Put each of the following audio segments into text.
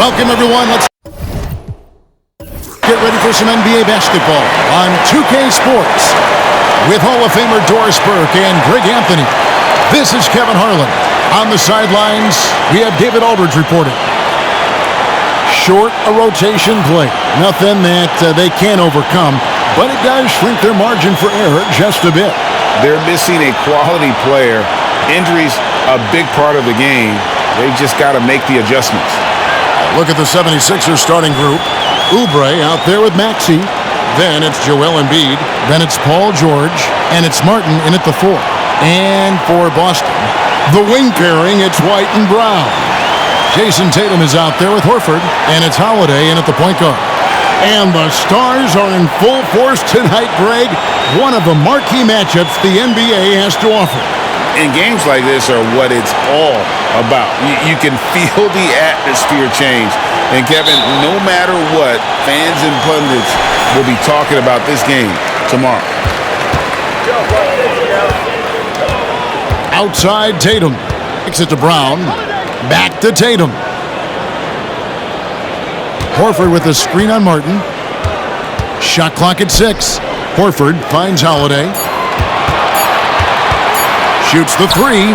Welcome, everyone. Let's get ready for some NBA basketball on 2K Sports with Hall of Famer Doris Burke and Greg Anthony. This is Kevin Harlan. On the sidelines, we have David Aldridge reporting. Short a rotation play. Nothing that they can't overcome, but it does shrink their margin for error just a bit. They're missing a quality player. Injuries a big part of the game. They just got to make the adjustments. Look at the 76ers starting group. Oubre out there with Maxey. Then it's Joel Embiid. Then it's Paul George. And it's Martin in at the 4. And for Boston, the wing pairing, it's White and Brown. Jason Tatum is out there with Horford. And it's Holiday in at the point guard. And the Stars are in full force tonight, Greg. One of the marquee matchups the NBA has to offer. And games like this are what it's all about. You can feel the atmosphere change. And Kevin, no matter what, fans and pundits will be talking about this game tomorrow. Outside Tatum. Kicks it to Brown. Back to Tatum. Horford with a screen on Martin. Shot clock at 6. Horford finds Holiday. Shoots the 3.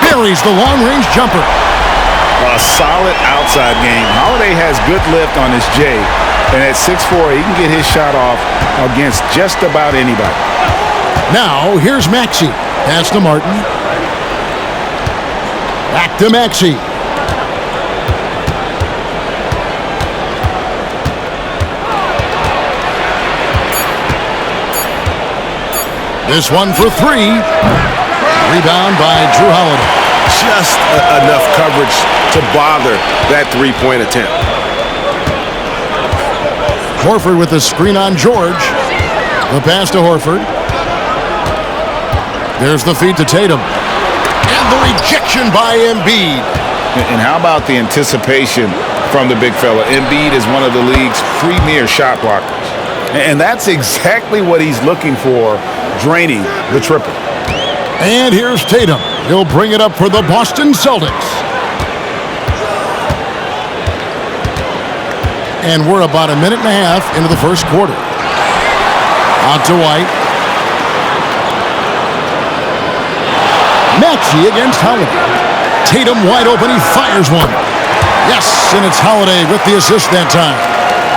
Buries the long-range jumper. A solid outside game. Holiday has good lift on his J. And at 6'4", he can get his shot off against just about anybody. Now, here's Maxey. Pass to Martin. Back to Maxey. This one for 3. Rebound by Drew Holiday. Just enough coverage to bother that three-point attempt. Horford with the screen on George. The pass to Horford. There's the feed to Tatum. And the rejection by Embiid. And how about the anticipation from the big fella? Embiid is one of the league's premier shot blockers. And that's exactly what he's looking for, draining the triple. And here's Tatum. He'll bring it up for the Boston Celtics. And we're about a minute and a half into the first quarter. Out to White. Maxey against Holiday. Tatum wide open. He fires one. Yes, and it's Holiday with the assist that time.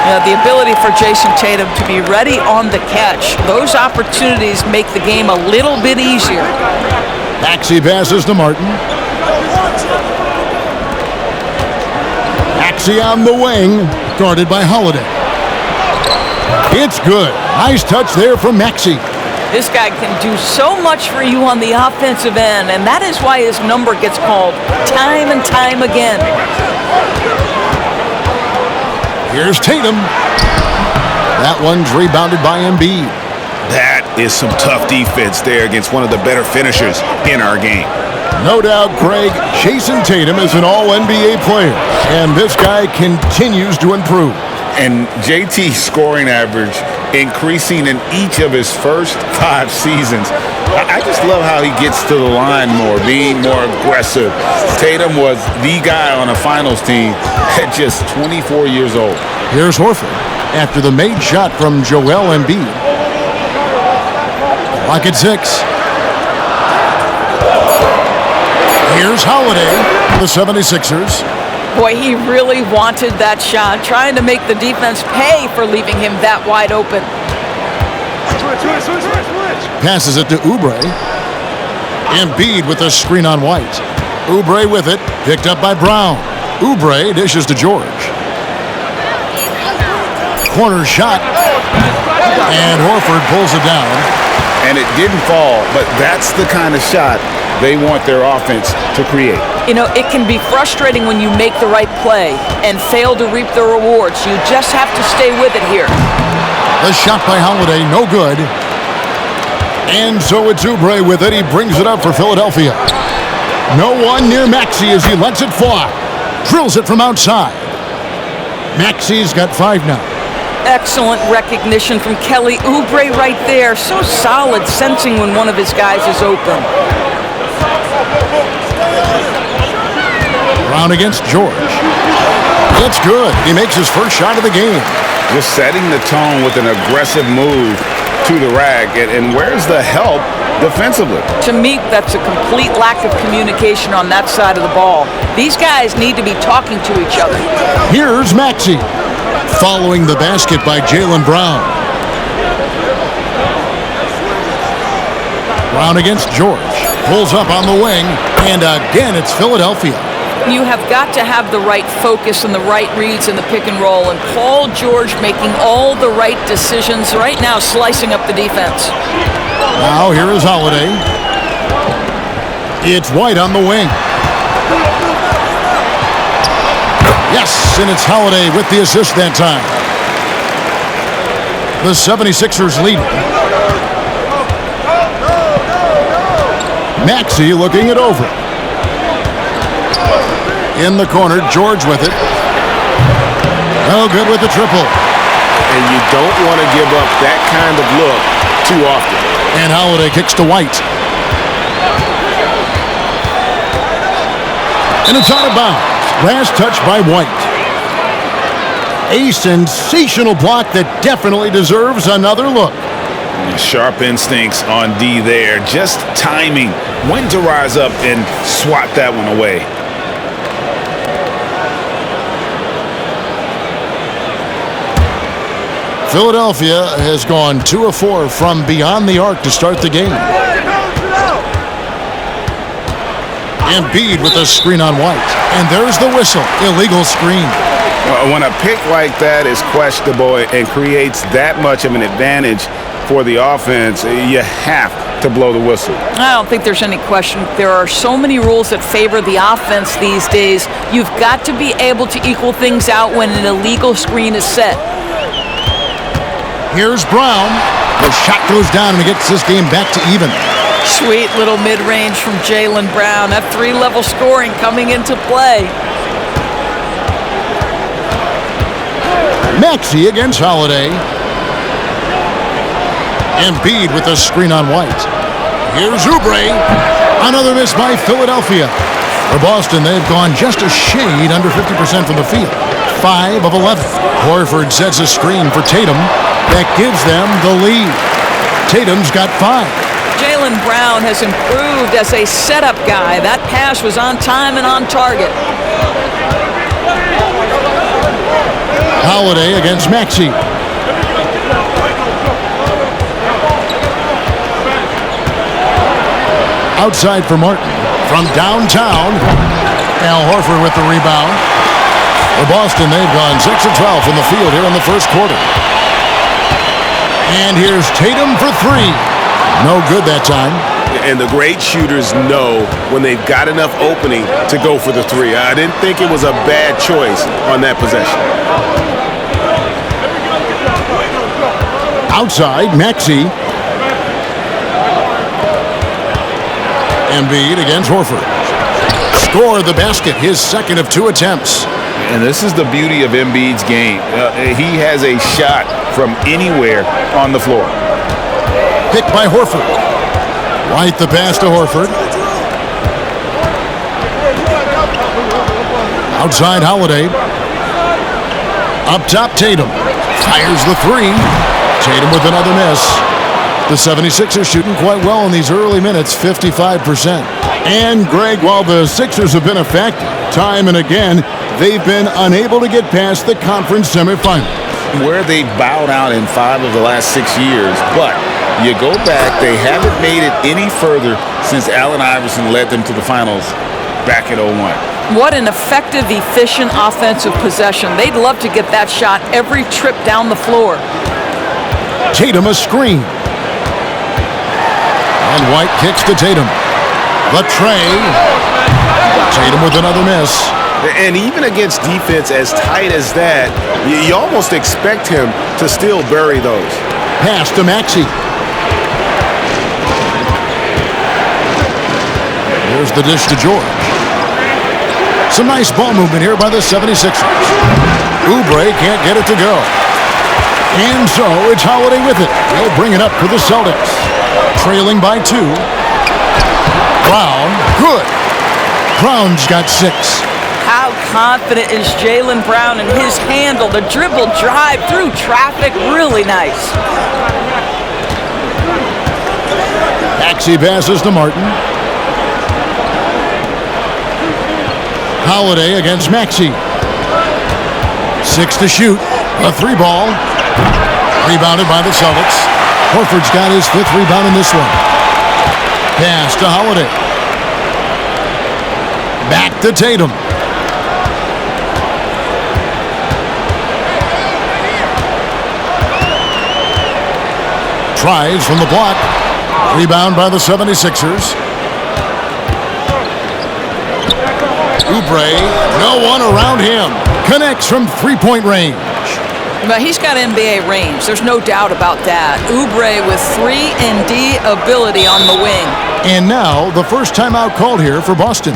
Yeah, the ability for Jason Tatum to be ready on the catch. Those opportunities make the game a little bit easier. Maxey passes to Martin. Maxey on the wing, guarded by Holiday. It's good. Nice touch there from Maxey. This guy can do so much for you on the offensive end, and that is why his number gets called time and time again. Here's Tatum. That one's rebounded by Embiid. That is some tough defense there against one of the better finishers in our game. No doubt, Greg, Jason Tatum is an all-NBA player, and this guy continues to improve. And JT's scoring average increasing in each of his first 5 seasons. I just love how he gets to the line more, being more aggressive. Tatum was the guy on a finals team at just 24 years old. Here's Horford after the made shot from Joel Embiid. Clock at 6. Here's Holiday for the 76ers. Boy, he really wanted that shot, trying to make the defense pay for leaving him that wide open. Passes it to Oubre. Embiid with a screen on White. Oubre with it, picked up by Brown. Oubre dishes to George. Corner shot. And Horford pulls it down. And it didn't fall, but that's the kind of shot they want their offense to create. You know, it can be frustrating when you make the right play and fail to reap the rewards. You just have to stay with it here. The shot by Holiday, no good. And so it's Oubre with it. He brings it up for Philadelphia. No one near Maxey as he lets it fly. Drills it from outside. Maxey's got 5 now. Excellent recognition from Kelly Oubre right there. So solid, sensing when one of his guys is open. Brown against George. It's good. He makes his first shot of the game. Just setting the tone with an aggressive move to the rack. And where's the help defensively? To me, that's a complete lack of communication on that side of the ball. These guys need to be talking to each other. Here's Maxey. Following the basket by Jaylen Brown. Brown against George. Pulls up on the wing. And again, it's Philadelphia. You have got to have the right focus and the right reads in the pick and roll. And Paul George making all the right decisions right now, slicing up the defense. Now here is Holiday. It's White on the wing. Yes, and it's Holiday with the assist that time. The 76ers lead. Maxey looking it over. In the corner, George with it. Oh, good with the triple. And you don't want to give up that kind of look too often. And Holiday kicks to White. And it's out of bounds. Last touch by White. A sensational block that definitely deserves another look. Sharp instincts on D there. Just timing when to rise up and swat that one away. Philadelphia has gone 2 of 4 from beyond the arc to start the game. Embiid with a screen on White. And there's the whistle. Illegal screen. When a pick like that is questionable and creates that much of an advantage for the offense, you have to blow the whistle. I don't think there's any question. There are so many rules that favor the offense these days. You've got to be able to equal things out when an illegal screen is set. Here's Brown. The shot goes down and he gets this game back to even. Sweet little mid-range from Jaylen Brown. That 3-level scoring coming into play. Maxey against Holiday. Embiid with a screen on White. Here's Oubre. Another miss by Philadelphia. For Boston, they've gone just a shade under 50% from the field. 5 of 11. Horford sets a screen for Tatum. That gives them the lead. Tatum's got 5. Jaylen Brown has improved as a setup guy. That pass was on time and on target. Holiday against Maxey. Outside for Martin. From downtown, Al Horford with the rebound. For Boston, they've gone 6 of 12 from the field here in the first quarter. And here's Tatum for 3. No good that time. And the great shooters know when they've got enough opening to go for the 3. I didn't think it was a bad choice on that possession. Outside, Maxey. Embiid against Horford. Score the basket, his second of 2 attempts. And this is the beauty of Embiid's game. He has a shot from anywhere on the floor. Picked by Horford. White the pass to Horford. Outside Holiday. Up top Tatum. Fires the 3. Tatum with another miss. The 76ers shooting quite well in these early minutes, 55%. And Greg, while the Sixers have been a factor time and again, they've been unable to get past the conference semifinal. Where they bowed out in 5 of the last 6 years, but you go back, they haven't made it any further since Allen Iverson led them to the finals back in 01. What an effective, efficient offensive possession. They'd love to get that shot every trip down the floor. Tatum a screen. And White kicks to Tatum. The tray. Tatum with another miss. And even against defense as tight as that, you almost expect him to still bury those. Pass to Maxey. There's the dish to George. Some nice ball movement here by the 76ers. Oubre can't get it to go. And so it's Holiday with it. They'll bring it up for the Celtics. Trailing by 2. Brown, good. Brown's got 6. How confident is Jaylen Brown and his handle, the dribble drive through traffic, really nice. Maxey passes to Martin. Holiday against Maxey. 6 to shoot. A 3-ball. Rebounded by the Celtics. Horford's got his 5th rebound in this one. Pass to Holiday. Back to Tatum. Tries from the block. Rebound by the 76ers. Oubre, no one around him. Connects from three-point range. But he's got NBA range. There's no doubt about that. Oubre with 3-and-D ability on the wing. And now the first timeout called here for Boston.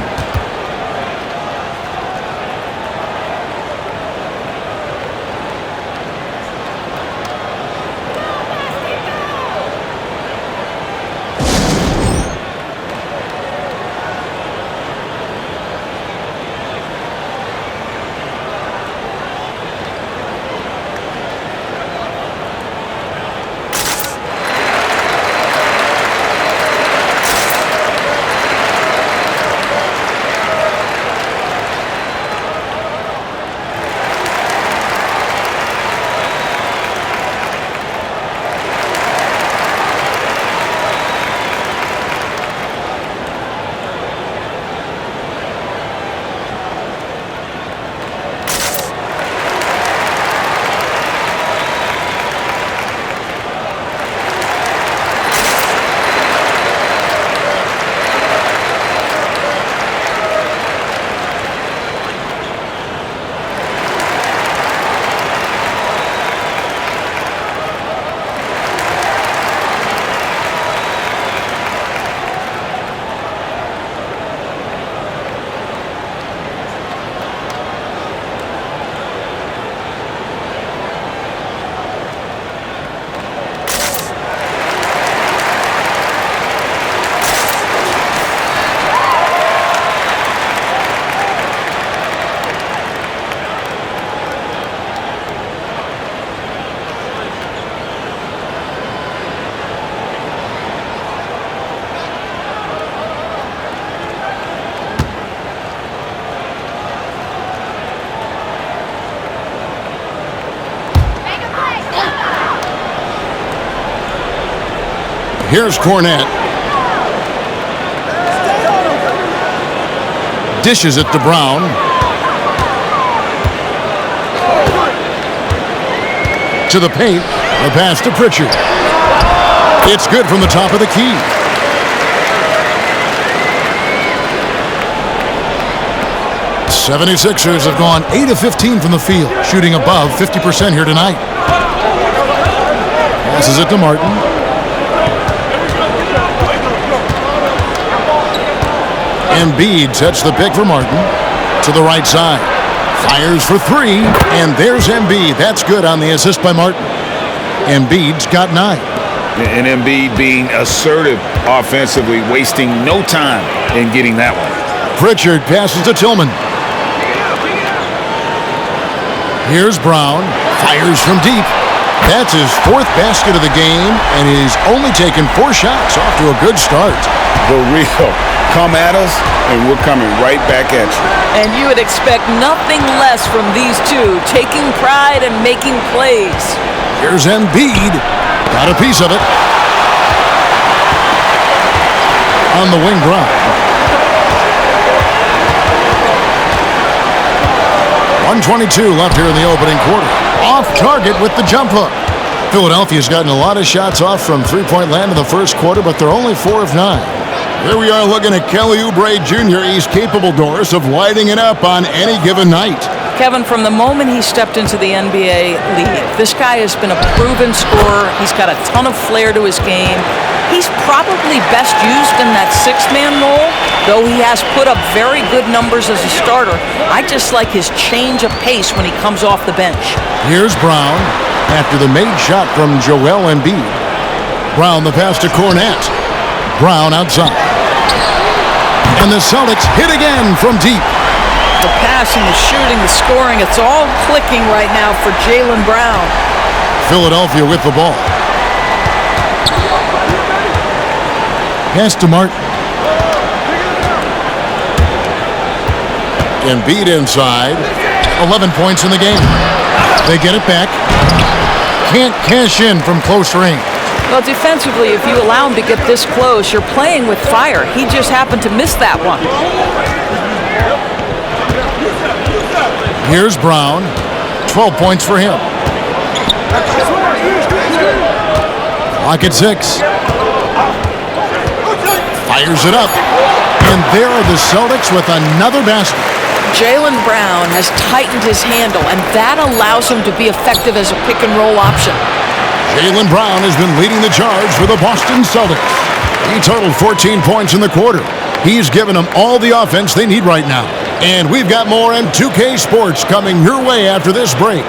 Here's Cornette. Dishes it to Brown. To the paint. The pass to Pritchard. It's good from the top of the key. The 76ers have gone 8 of 15 from the field, shooting above 50% here tonight. Passes it to Martin. Embiid sets the pick for Martin to the right side. Fires for 3, and there's Embiid. That's good on the assist by Martin. Embiid's got 9. And Embiid being assertive offensively, wasting no time in getting that one. Pritchard passes to Tillman. Here's Brown. Fires from deep. That's his 4th basket of the game, and he's only taken 4 shots. Off to a good start. The real. Come at us, and we're coming right back at you. And you would expect nothing less from these two, taking pride and making plays. Here's Embiid. Got a piece of it. On the wing drive. 1:22 left here in the opening quarter. Off target with the jump hook. Philadelphia's gotten a lot of shots off from three-point land in the first quarter, but they're only 4 of 9. Here we are looking at Kelly Oubre Jr. He's capable, Doris, of lighting it up on any given night. Kevin, from the moment he stepped into the NBA league, this guy has been a proven scorer. He's got a ton of flair to his game. He's probably best used in that 6-man role, though he has put up very good numbers as a starter. I just like his change of pace when he comes off the bench. Here's Brown after the made shot from Joel Embiid. Brown the pass to Cornette. Brown outside. And the Celtics hit again from deep. The passing, the shooting, the scoring, it's all clicking right now for Jaylen Brown. Philadelphia with the ball. Pass to Martin. Embiid inside. 11 points in the game. They get it back. Can't cash in from close range. Well, defensively, if you allow him to get this close, you're playing with fire. He just happened to miss that one. Here's Brown. 12 points for him. Clock at 6. Fires it up. And there are the Celtics with another basket. Jaylen Brown has tightened his handle, and that allows him to be effective as a pick-and-roll option. Jaylen Brown has been leading the charge for the Boston Celtics. He totaled 14 points in the quarter. He's given them all the offense they need right now. And we've got more M2K Sports coming your way after this break.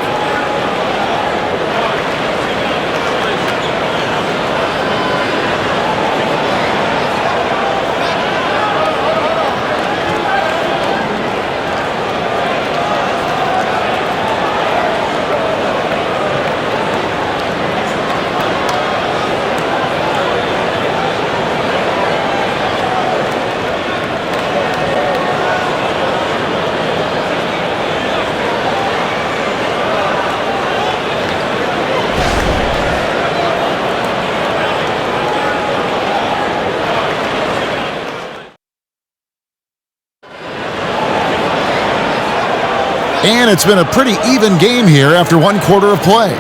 And it's been a pretty even game here after one quarter of play.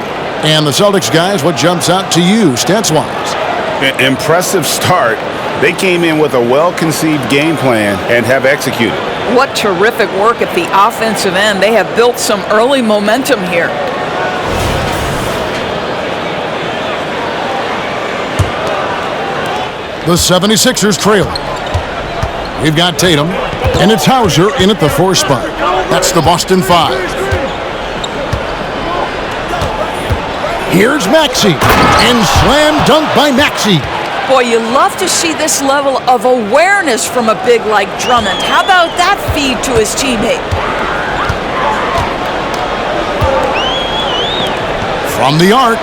And the Celtics guys, what jumps out to you, stats-wise? Impressive start. They came in with a well-conceived game plan and have executed. What terrific work at the offensive end. They have built some early momentum here. The 76ers trail. We've got Tatum, and it's Hauser in at the 4 spot. That's the Boston 5. Here's Maxey, and slam dunk by Maxey. Boy, you love to see this level of awareness from a big like Drummond. How about that feed to his teammate? From the arc.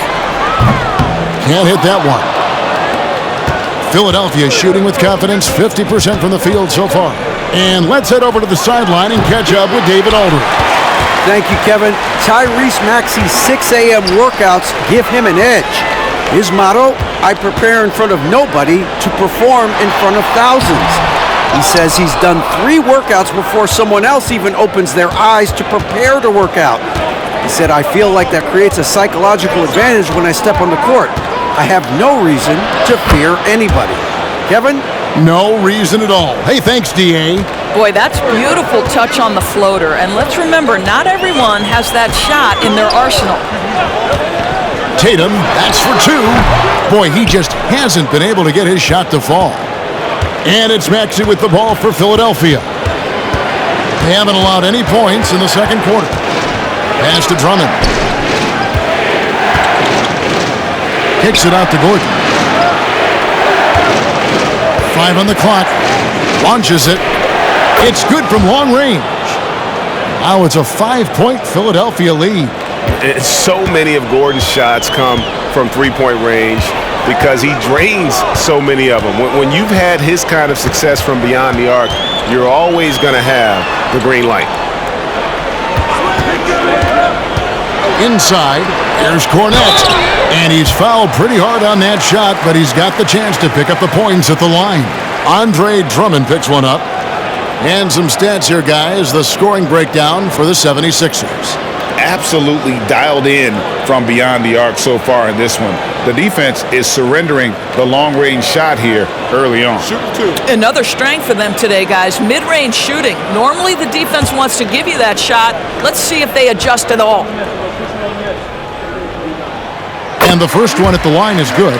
Can't hit that one. Philadelphia shooting with confidence, 50% from the field so far. And let's head over to the sideline and catch up with David Aldridge. Thank you, Kevin. Tyrese Maxey's 6 a.m. workouts give him an edge. His motto, I prepare in front of nobody to perform in front of thousands. He says he's done 3 workouts before someone else even opens their eyes to prepare to work out. He said, I feel like that creates a psychological advantage when I step on the court. I have no reason to fear anybody. Kevin? No reason at all. Hey, thanks, D.A. Boy, that's beautiful touch on the floater. And let's remember, not everyone has that shot in their arsenal. Tatum, that's for 2. Boy, he just hasn't been able to get his shot to fall. And it's Maxey with the ball for Philadelphia. They haven't allowed any points in the second quarter. Pass to Drummond. Kicks it out to Gordon. 5 on the clock. Launches it. It's good from long range. Now it's a 5-point Philadelphia lead. So many of Gordon's shots come from three-point range because he drains so many of them. When you've had his kind of success from beyond the arc, you're always going to have the green light. Inside, there's Cornette. And he's fouled pretty hard on that shot, but he's got the chance to pick up the points at the line. Andre Drummond picks one up. And some stats here, guys. The scoring breakdown for the 76ers. Absolutely dialed in from beyond the arc so far in this one. The defense is surrendering the long-range shot here early on. Another strength for them today, guys. Mid-range shooting. Normally the defense wants to give you that shot. Let's see if they adjust at all. And the first one at the line is good.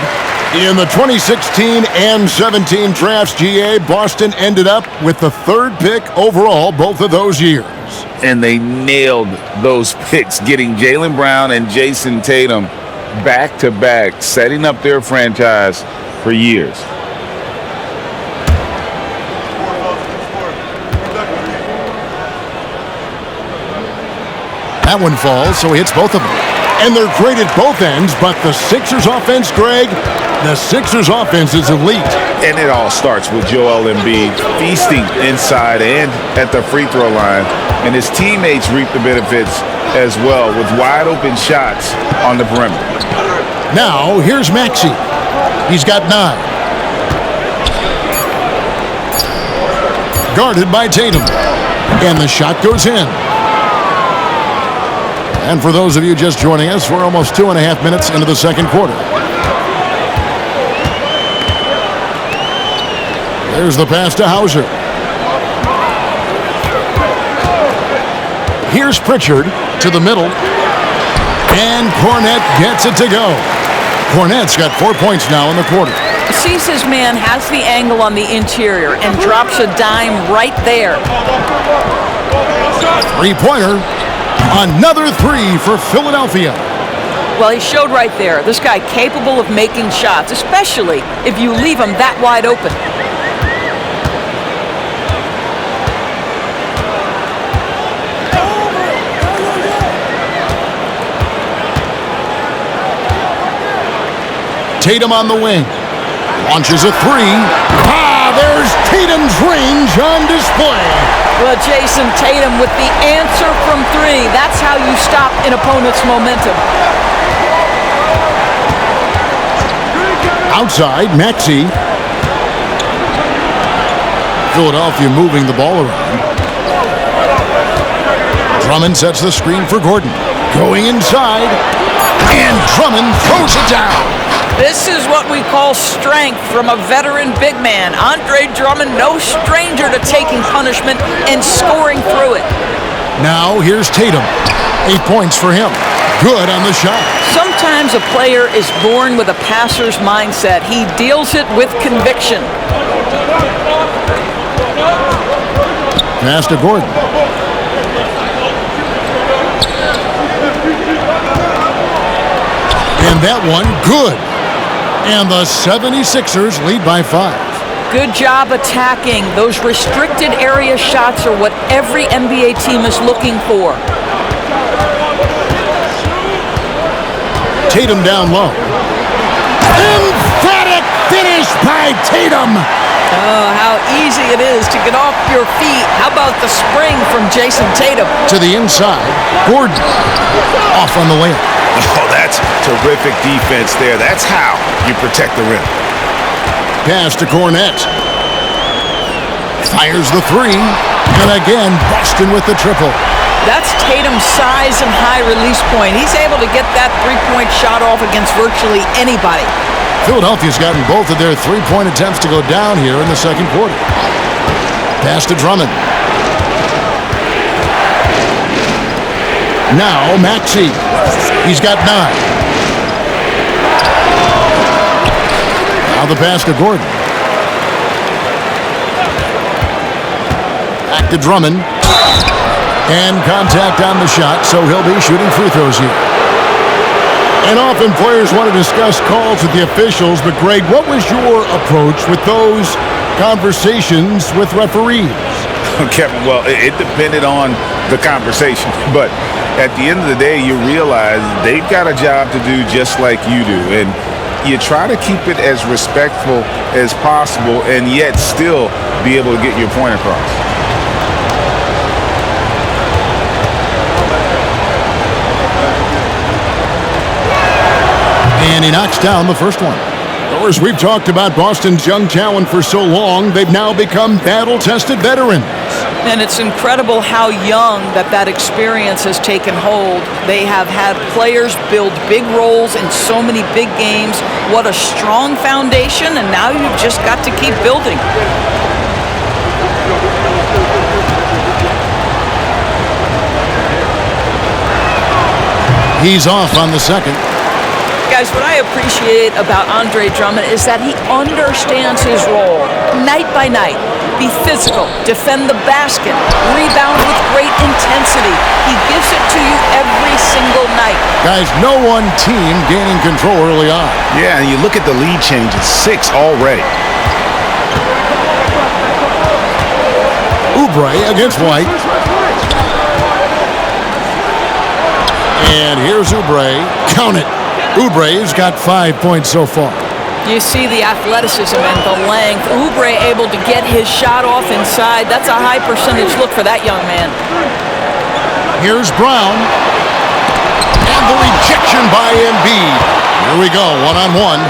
In the 2016 and 17 drafts, GA, Boston ended up with the 3rd pick overall both of those years. And they nailed those picks, getting Jaylen Brown and Jason Tatum back-to-back, setting up their franchise for years. That one falls, so he hits both of them. And they're great at both ends, but the Sixers offense, Greg, the Sixers offense is elite. And it all starts with Joel Embiid feasting inside and at the free throw line. And his teammates reap the benefits as well with wide open shots on the perimeter. Now, here's Maxey. He's got 9. Guarded by Tatum. And the shot goes in. And for those of you just joining us, we're almost 2.5 minutes into the second quarter. There's the pass to Hauser. Here's Pritchard to the middle. And Cornette gets it to go. Cornette's got 4 points now in the quarter. Sees his man, has the angle on the interior, and drops a dime right there. Three-pointer. Another 3 for Philadelphia. Well, he showed right there. This guy capable of making shots, especially if you leave him that wide open. Tatum on the wing. Launches a 3. There's Tatum's range on display. Well, Jason, Tatum with the answer from 3. That's how you stop an opponent's momentum. Outside, Maxey. Philadelphia moving the ball around. Drummond sets the screen for Gordon. Going inside. And Drummond throws it down. This is what we call strength from a veteran big man. Andre Drummond, no stranger to taking punishment and scoring through it. Now here's Tatum. 8 points for him. Good on the shot. Sometimes a player is born with a passer's mindset. He deals it with conviction. Pass to Gordon. And that one, good. And the 76ers lead by 5. Good job attacking. Those restricted area shots are what every NBA team is looking for. Tatum down low. Emphatic finish by Tatum. Oh, how easy it is to get off your feet. How about the spring from Jason Tatum? To the inside, Gordon. Off on the layup. Oh, that's terrific defense there. That's how you protect the rim. Pass to Cornette. Fires the 3. And again, Boston with the triple. That's Tatum's size and high release point. He's able to get that three-point shot off against virtually anybody. Philadelphia's gotten both of their three-point attempts to go down here in the second quarter. Pass to Drummond. Now Maxey. He's got 9. Now the pass to Gordon. Back to Drummond. And contact on the shot, so he'll be shooting free throws here. And often players want to discuss calls with the officials, but Greg, what was your approach with those conversations with referees? Kevin, well, it depended on the conversation, but at the end of the day, you realize they've got a job to do just like you do, and you try to keep it as respectful as possible and yet still be able to get your point across. And he knocks down the first one. Of course, we've talked about Boston's young talent for so long, they've now become battle-tested veterans. And it's incredible how young that experience has taken hold. They have had players build big roles in so many big games. What a strong foundation, and now you've just got to keep building. He's off on the second. Guys, what I appreciate about Andre Drummond is that he understands his role night by night. Be physical, defend the basket, rebound with great intensity. He gives it to you every single night. Guys, no one team gaining control early on. Yeah, and you look at the lead change, it's 6 already. Oubre against White. And here's Oubre. Count it. Oubre's got 5 points so far. You see the athleticism and the length. Oubre able to get his shot off inside. That's a high percentage look for that young man. Here's Brown. And the rejection by Embiid. Here we go, one-on-one.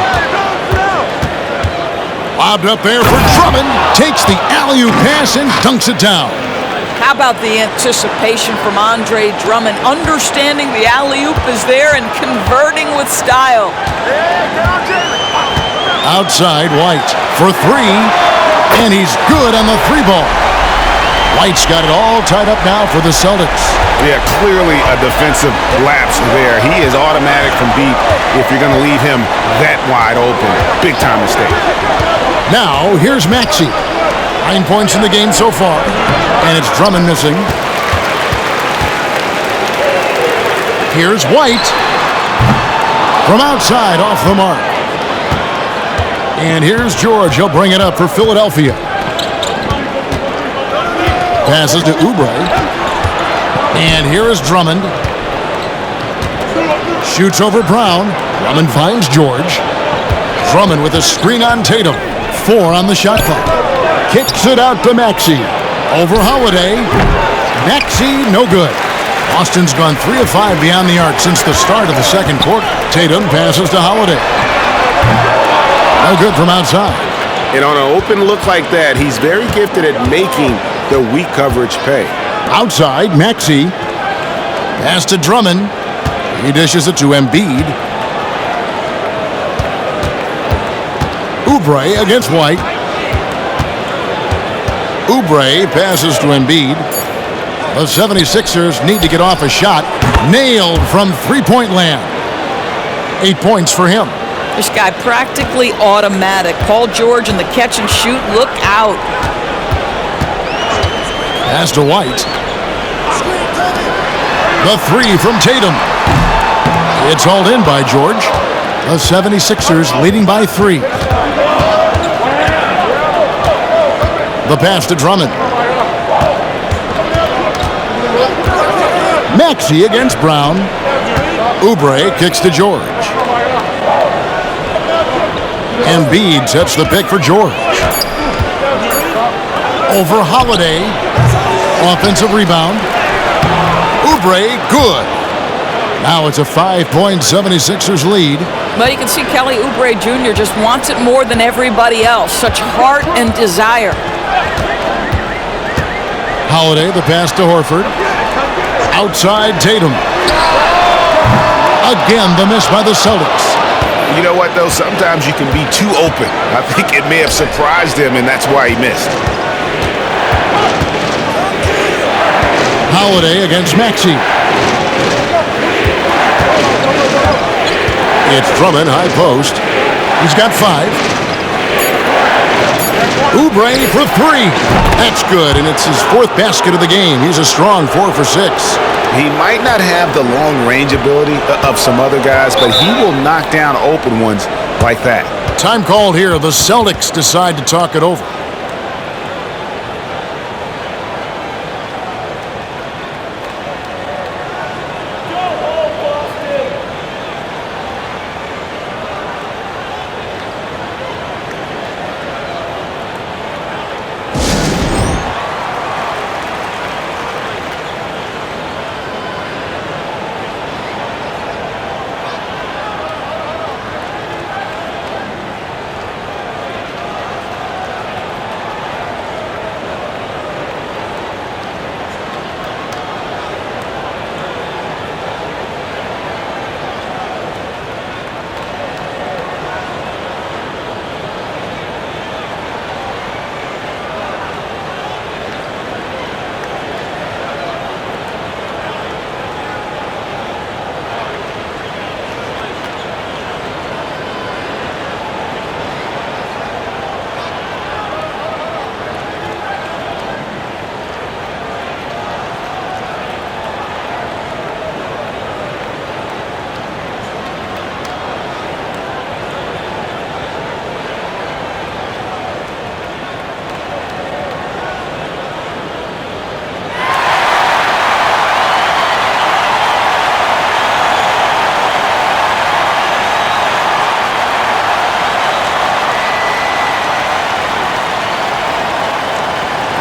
Lobbed up there for Drummond. Takes the alley-oop pass and dunks it down. How about the anticipation from Andre Drummond, understanding the alley-oop is there and converting with style. Outside, White for three, and he's good on the three ball. White's got it all tied up now for the Celtics. Yeah, clearly a defensive lapse there. He is automatic from deep if you're going to leave him that wide open. Big time mistake. Now, here's Maxey. 9 points in the game so far, and it's Drummond missing. Here's White. From outside, off the mark. And here's George. He'll bring it up for Philadelphia. Passes to Oubre. And here is Drummond. Shoots over Brown. Drummond finds George. Drummond with a screen on Tatum. 4 on the shot clock. Kicks it out to Maxey. Over Holiday. Maxey, no good. Boston's gone 3 of 5 beyond the arc since the start of the second quarter. Tatum passes to Holiday. No good from outside. And on an open look like that, he's very gifted at making the weak coverage pay. Outside, Maxey. Pass to Drummond. He dishes it to Embiid. Oubre against White. Oubre passes to Embiid. The 76ers need to get off a shot. Nailed from three-point land. 8 points for him. This guy practically automatic. Paul George in the catch and shoot. Look out. Pass to White. The three from Tatum. It's hauled in by George. The 76ers leading by 3. The pass to Drummond. Maxey against Brown. Oubre kicks to George. Embiid sets the pick for George. Over Holiday. Offensive rebound. Oubre, good. Now it's a 5-point 76ers lead. But you can see Kelly Oubre Jr. just wants it more than everybody else. Such heart and desire. Holiday, the pass to Horford. Outside, Tatum. Again, the miss by the Celtics. You know what, though? Sometimes you can be too open. I think it may have surprised him, and that's why he missed. Holiday against Maxey. It's Drummond, high post. He's got 5. Oubre for 3. That's good, and it's his 4th basket of the game. He's a strong 4 for 6. He might not have the long range ability of some other guys, but he will knock down open ones like that. Time called here. The Celtics decide to talk it over.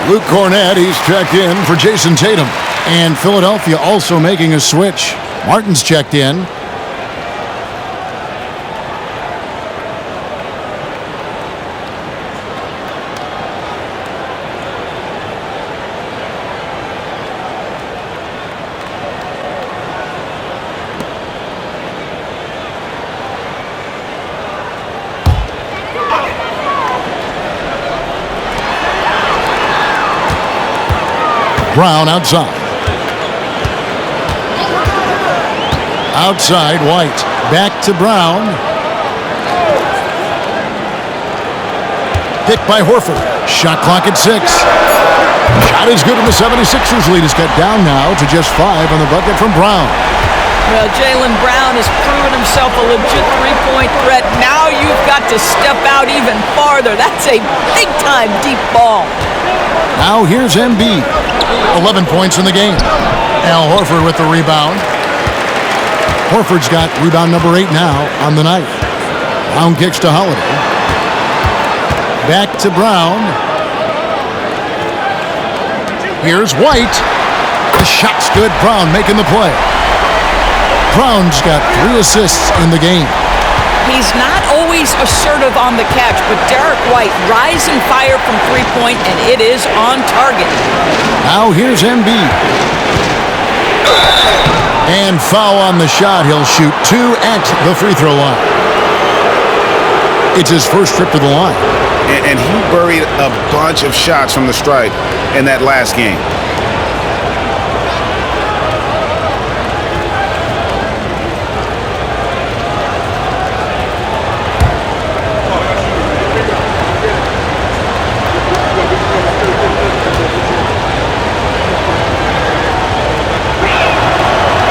Luke Cornett, he's checked in for Jason Tatum. And Philadelphia also making a switch. Martin's checked in. Brown outside. Outside, White. Back to Brown. Picked by Horford. Shot clock at 6. Shot is good, and the 76ers lead is cut down now to just 5 on the bucket from Brown. Well, Jaylen Brown has proven himself a legit three-point threat. Now you've got to step out even farther. That's a big-time deep ball. Now here's Embiid. 11 points in the game. Al Horford with the rebound. Horford's got rebound number 8 now on the night. Brown kicks to Holiday. Back to Brown. Here's White. The shot's good. Brown making the play. Brown's got 3 assists in the game. He's not always assertive on the catch, but Derek White, rise and fire from three-point, and it is on target. Now here's Embiid. And foul on the shot. He'll shoot 2 at the free throw line. It's his first trip to the line. And he buried a bunch of shots from the stripe in that last game.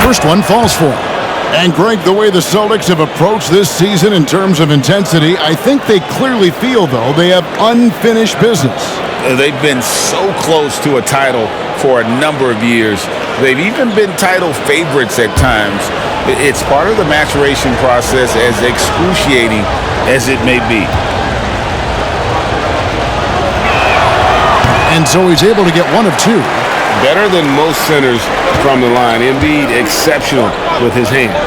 First one falls for him. And Greg, the way the Celtics have approached this season in terms of intensity, I think they clearly feel, though, they have unfinished business. They've been so close to a title for a number of years. They've even been title favorites at times. It's part of the maturation process, as excruciating as it may be. And so he's able to get 1 of 2. Better than most centers from the line. Embiid exceptional with his hands.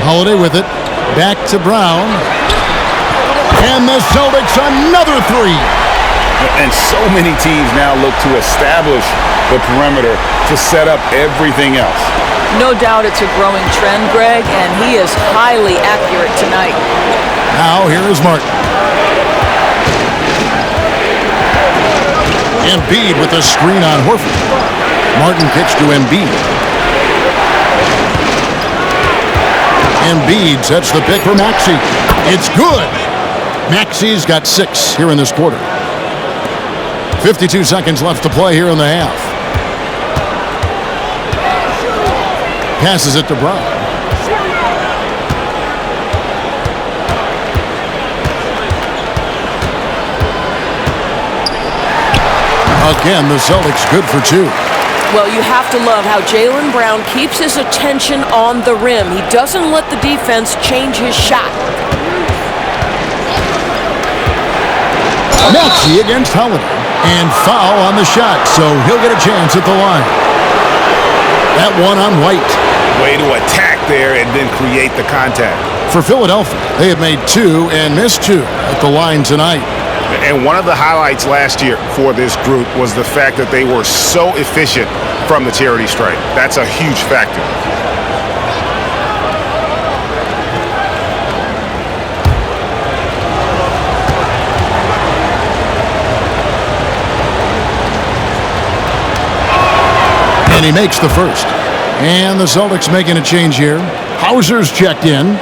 Holiday with it. Back to Brown. And the Celtics another 3. And so many teams now look to establish the perimeter to set up everything else. No doubt it's a growing trend, Greg, and he is highly accurate tonight. Now here is Martin. Embiid with a screen on Horford. Martin kicks to Embiid. Embiid sets the pick for Maxey. It's good. Maxey's got 6 here in this quarter. 52 seconds left to play here in the half. Passes it to Brown. Again, the Celtics good for 2. Well, you have to love how Jaylen Brown keeps his attention on the rim. He doesn't let the defense change his shot. Maxey against Holiday. And foul on the shot, so he'll get a chance at the line. That one on White. Way to attack there and then create the contact. For Philadelphia, they have made 2 and missed 2 at the line tonight. And one of the highlights last year for this group was the fact that they were so efficient from the charity stripe. That's a huge factor. And he makes the first. And the Celtics making a change here. Hauser's checked in.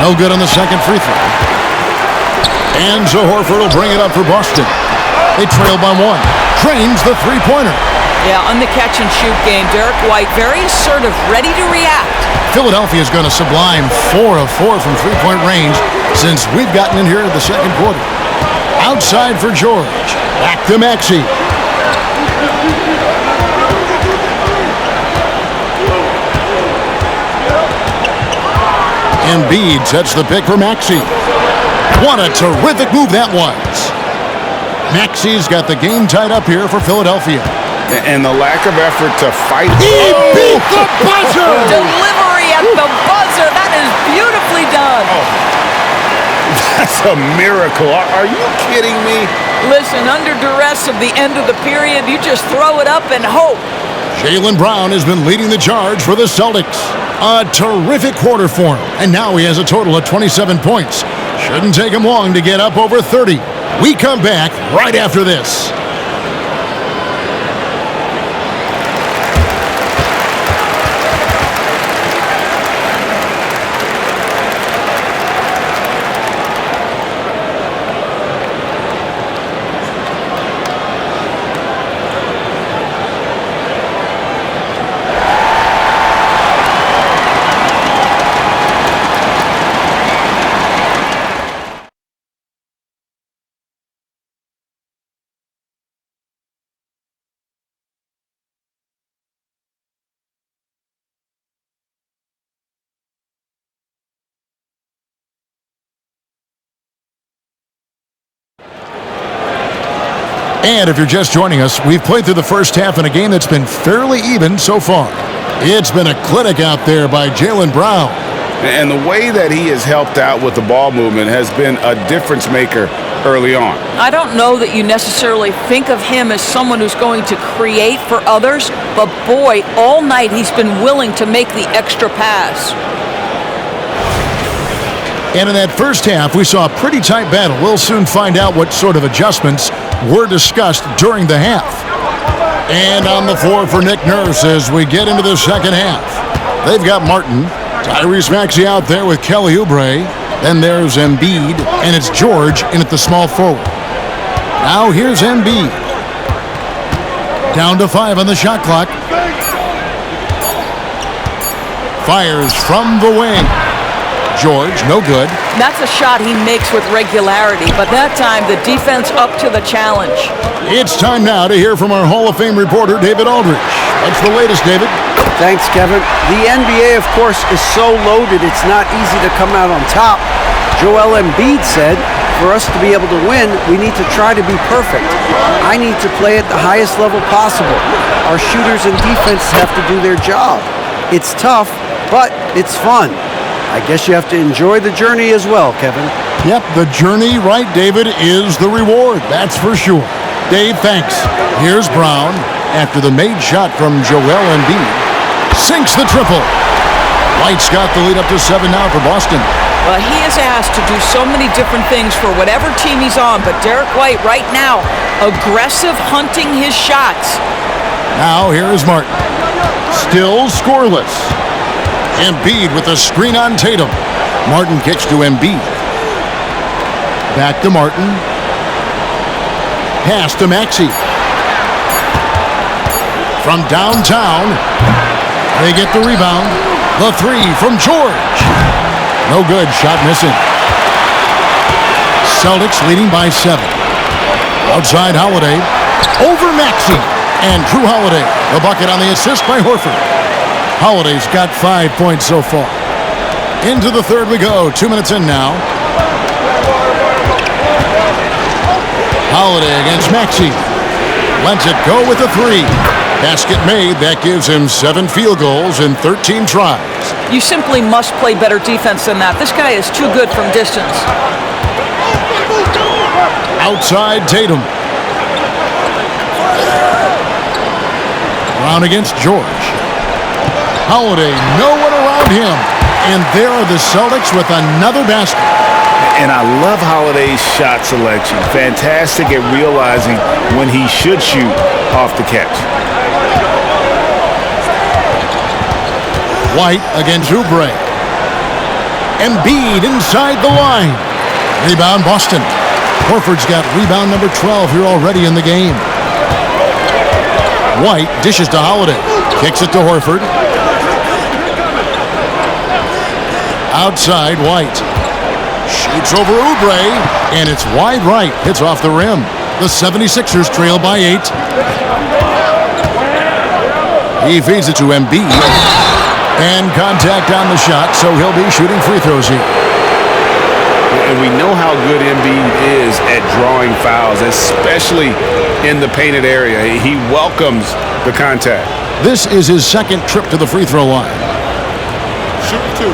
No good on the second free throw. And so Horford will bring it up for Boston. They trail by 1. Trains the three-pointer. Yeah, on the catch-and-shoot game, Derek White, very assertive, ready to react. Philadelphia is going to sublime 4 of 4 from three-point range since we've gotten in here in the second quarter. Outside for George. Back to Maxey. Embiid sets the pick for Maxey. What a terrific move that was. Maxey's got the game tied up here for Philadelphia. And the lack of effort to fight. He beat the buzzer! Delivery at the buzzer. That is beautifully done. That's a miracle. Are you kidding me? Listen, under duress of the end of the period, you just throw it up and hope. Jaylen Brown has been leading the charge for the Celtics. A terrific quarter for him. And now he has a total of 27 points. Shouldn't take him long to get up over 30. We come back right after this. And if you're just joining us, we've played through the first half in a game that's been fairly even so far. It's been a clinic out there by Jaylen Brown. And the way that he has helped out with the ball movement has been a difference maker early on. I don't know that you necessarily think of him as someone who's going to create for others, but boy, all night he's been willing to make the extra pass. And in that first half, we saw a pretty tight battle. We'll soon find out what sort of adjustments were discussed during the half. And on the floor for Nick Nurse as we get into the second half. They've got Martin, Tyrese Maxey out there with Kelly Oubre. Then there's Embiid, and it's George in at the small forward. Now here's Embiid. Down to 5 on the shot clock. Fires from the wing. George, no good. That's a shot he makes with regularity, but that time the defense up to the challenge. It's time now to hear from our Hall of Fame reporter, David Aldridge. What's the latest, David? Thanks, Kevin. The NBA, of course, is so loaded it's not easy to come out on top. Joel Embiid said, for us to be able to win, we need to try to be perfect. I need to play at the highest level possible. Our shooters and defense have to do their job. It's tough, but it's fun. I guess you have to enjoy the journey as well, Kevin. Yep, the journey, right, David, is the reward. That's for sure. Dave, thanks. Here's Brown after the made shot from Joel Embiid. Sinks the triple. White's got the lead up to 7 now for Boston. Well, he is asked to do so many different things for whatever team he's on, but Derek White right now, aggressive hunting his shots. Now here is Martin. Still scoreless. Embiid with a screen on Tatum. Martin kicks to Embiid. Back to Martin. Pass to Maxey. From downtown, they get the rebound. The 3 from George. No good, shot missing. Celtics leading by 7. Outside Holiday. Over Maxey. And Drew Holiday, the bucket on the assist by Horford. Holiday's got 5 points so far. Into the third we go. 2 minutes in now. Holiday against Maxey. Lets it go with a 3. Basket made. That gives him 7 field goals in 13 tries. You simply must play better defense than that. This guy is too good from distance. Outside Tatum. Brown against George. Holiday, no one around him. And there are the Celtics with another basket. And I love Holiday's shot selection. Fantastic at realizing when he should shoot off the catch. White against Oubre. Embiid inside the line. Rebound Boston. Horford's got rebound number 12 here already in the game. White dishes to Holiday. Kicks it to Horford. Outside, White. Shoots over Oubre, and it's wide right. Hits off the rim. The 76ers trail by 8. He feeds it to Embiid. And contact on the shot, so he'll be shooting free throws here. And we know how good Embiid is at drawing fouls, especially in the painted area. He welcomes the contact. This is his second trip to the free throw line. Shoot 2.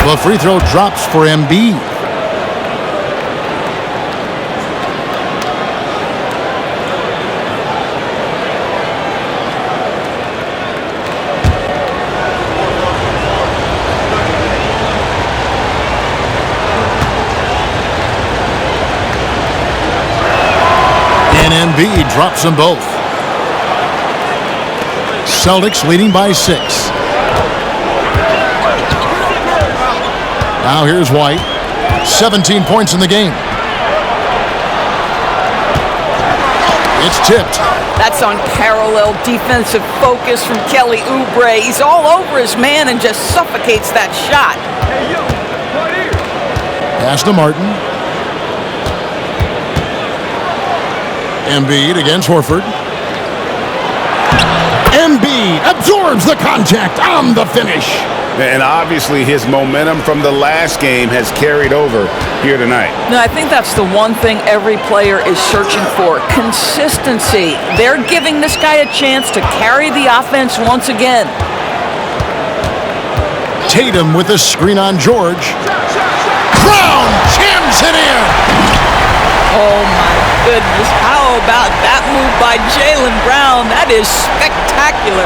The free throw drops for Embiid. And Embiid drops them both. Celtics leading by 6. Now here's White. 17 points in the game. It's tipped. That's unparalleled defensive focus from Kelly Oubre. He's all over his man and just suffocates that shot. Pass to Martin. Embiid against Horford. Embiid absorbs the contact on the finish. And obviously his momentum from the last game has carried over here tonight. No, I think that's the one thing every player is searching for. Consistency. They're giving this guy a chance to carry the offense once again. Tatum with a screen on George. Brown jams it in. Oh my goodness. How about that move by Jaylen Brown? That is spectacular.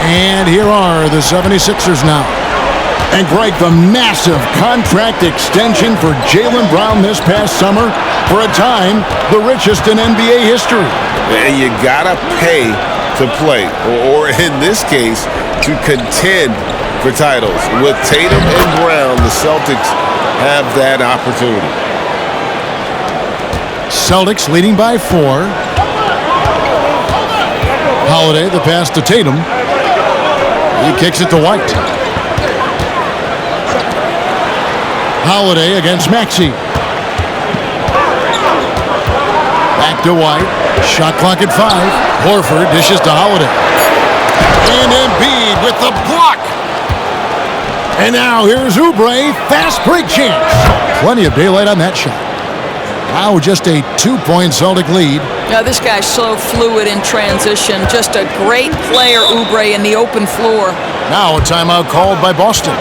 And here are the 76ers now. And Greg, the massive contract extension for Jaylen Brown this past summer, for a time, the richest in NBA history. And you gotta pay to play, or in this case, to contend for titles. With Tatum and Brown, the Celtics have that opportunity. Celtics leading by 4. Holiday, the pass to Tatum. He kicks it to White. Holiday against Maxey. Back to White. Shot clock at 5. Horford dishes to Holiday. And Embiid with the block. And now here's Oubre. Fast break chance. Plenty of daylight on that shot. Now just a 2-point Celtic lead. Now this guy's so fluid in transition. Just a great player, Oubre, in the open floor. Now a timeout called by Boston.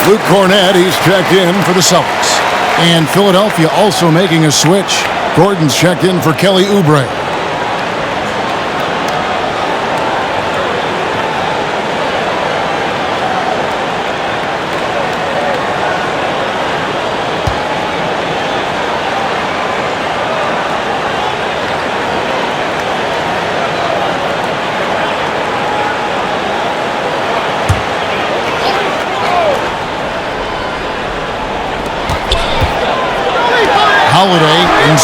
Luke Cornett, he's checked in for the Celtics. And Philadelphia also making a switch. Gordon's checked in for Kelly Oubre.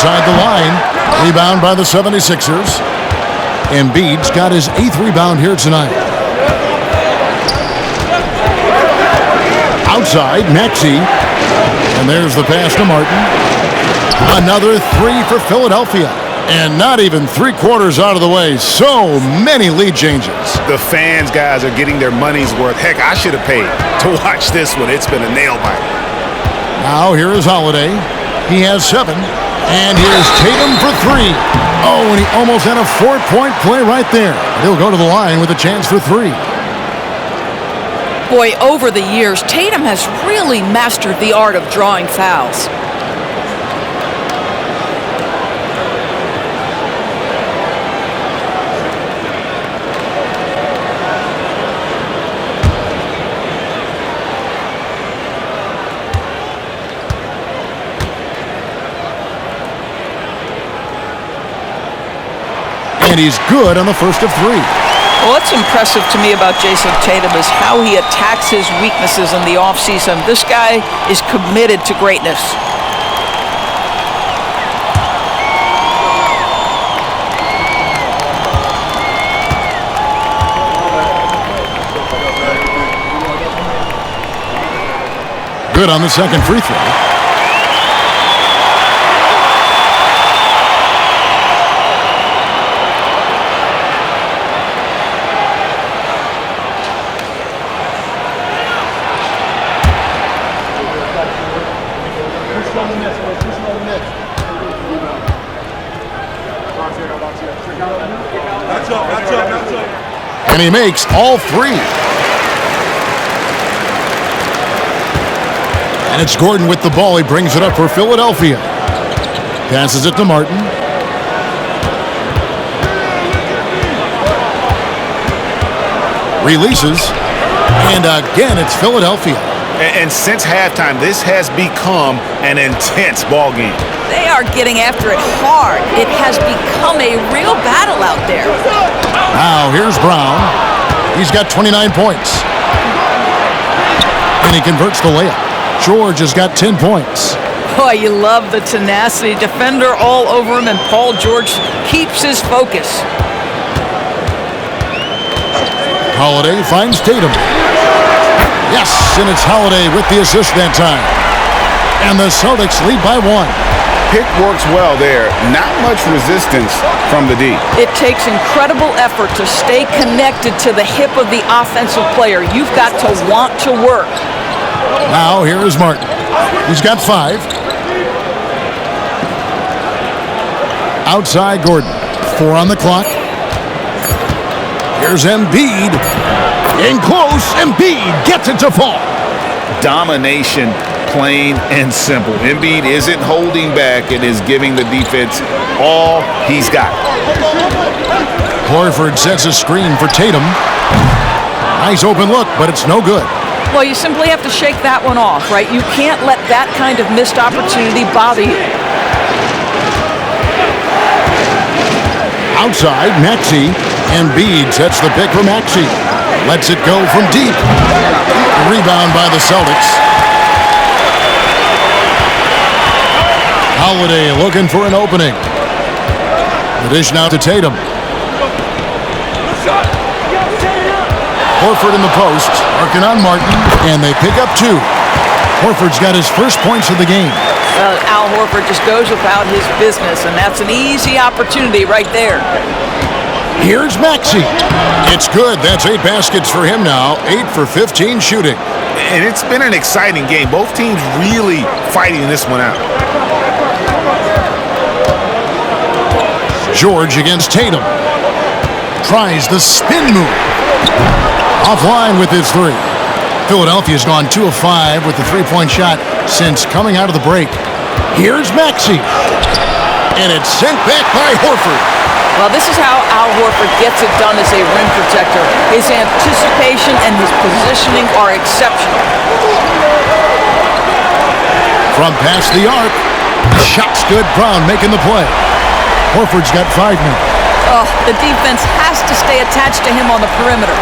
inside the line. Rebound by the 76ers. Embiid's got his 8th rebound here tonight. Outside, Maxey. And there's the pass to Martin. Another 3 for Philadelphia. And not even 3/4 out of the way. So many lead changes. The fans, guys, are getting their money's worth. Heck, I should have paid to watch this one. It's been a nail biter. Now here is Holiday. He has 7. And here's Tatum for 3. Oh, and he almost had a 4-point play right there. He'll go to the line with a chance for 3. Boy, over the years, Tatum has really mastered the art of drawing fouls. And he's good on the first of 3. What's impressive to me about Jason Tatum is how he attacks his weaknesses in the offseason. This guy is committed to greatness. Good on the second free throw. And he makes all 3. And it's Gordon with the ball. He brings it up for Philadelphia. Passes it to Martin. Releases. And again, it's Philadelphia. And since halftime, this has become an intense ball game. They are getting after it hard. It has become a real battle out there. Now, here's Brown. He's got 29 points. And he converts the layup. George has got 10 points. Boy, you love the tenacity. Defender all over him, and Paul George keeps his focus. Holiday finds Tatum. Yes, and it's Holiday with the assist that time. And the Celtics lead by 1. Pick works well there. Not much resistance from the D. It takes incredible effort to stay connected to the hip of the offensive player. You've got to want to work. Now here is Martin. He's got 5. Outside Gordon. 4 on the clock. Here's Embiid. In close, Embiid gets it to fall. Domination, plain and simple. Embiid isn't holding back and is giving the defense all he's got. Horford sets a screen for Tatum. Nice open look, but it's no good. Well, you simply have to shake that one off, right? You can't let that kind of missed opportunity bother you. Outside, Maxey. Embiid sets the pick for Maxey. Lets it go from deep. Rebound by the Celtics. Holiday looking for an opening. The dish now to Tatum. Horford in the post, working on Martin, and they pick up 2. Horford's got his first points of the game. Al Horford just goes about his business, and that's an easy opportunity right there. Here's Maxey. It's good. That's 8 baskets for him now. 8 for 15 shooting. And it's been an exciting game. Both teams really fighting this one out. George against Tatum. Tries the spin move. Offline with his 3. Philadelphia's gone 2 of 5 with the 3-point shot since coming out of the break. Here's Maxey. And it's sent back by Horford. Well, this is how Al Horford gets it done as a rim protector. His anticipation and his positioning are exceptional. From past the arc. Shot's good. Brown making the play. Horford's got 5 now. Oh, the defense has to stay attached to him on the perimeter.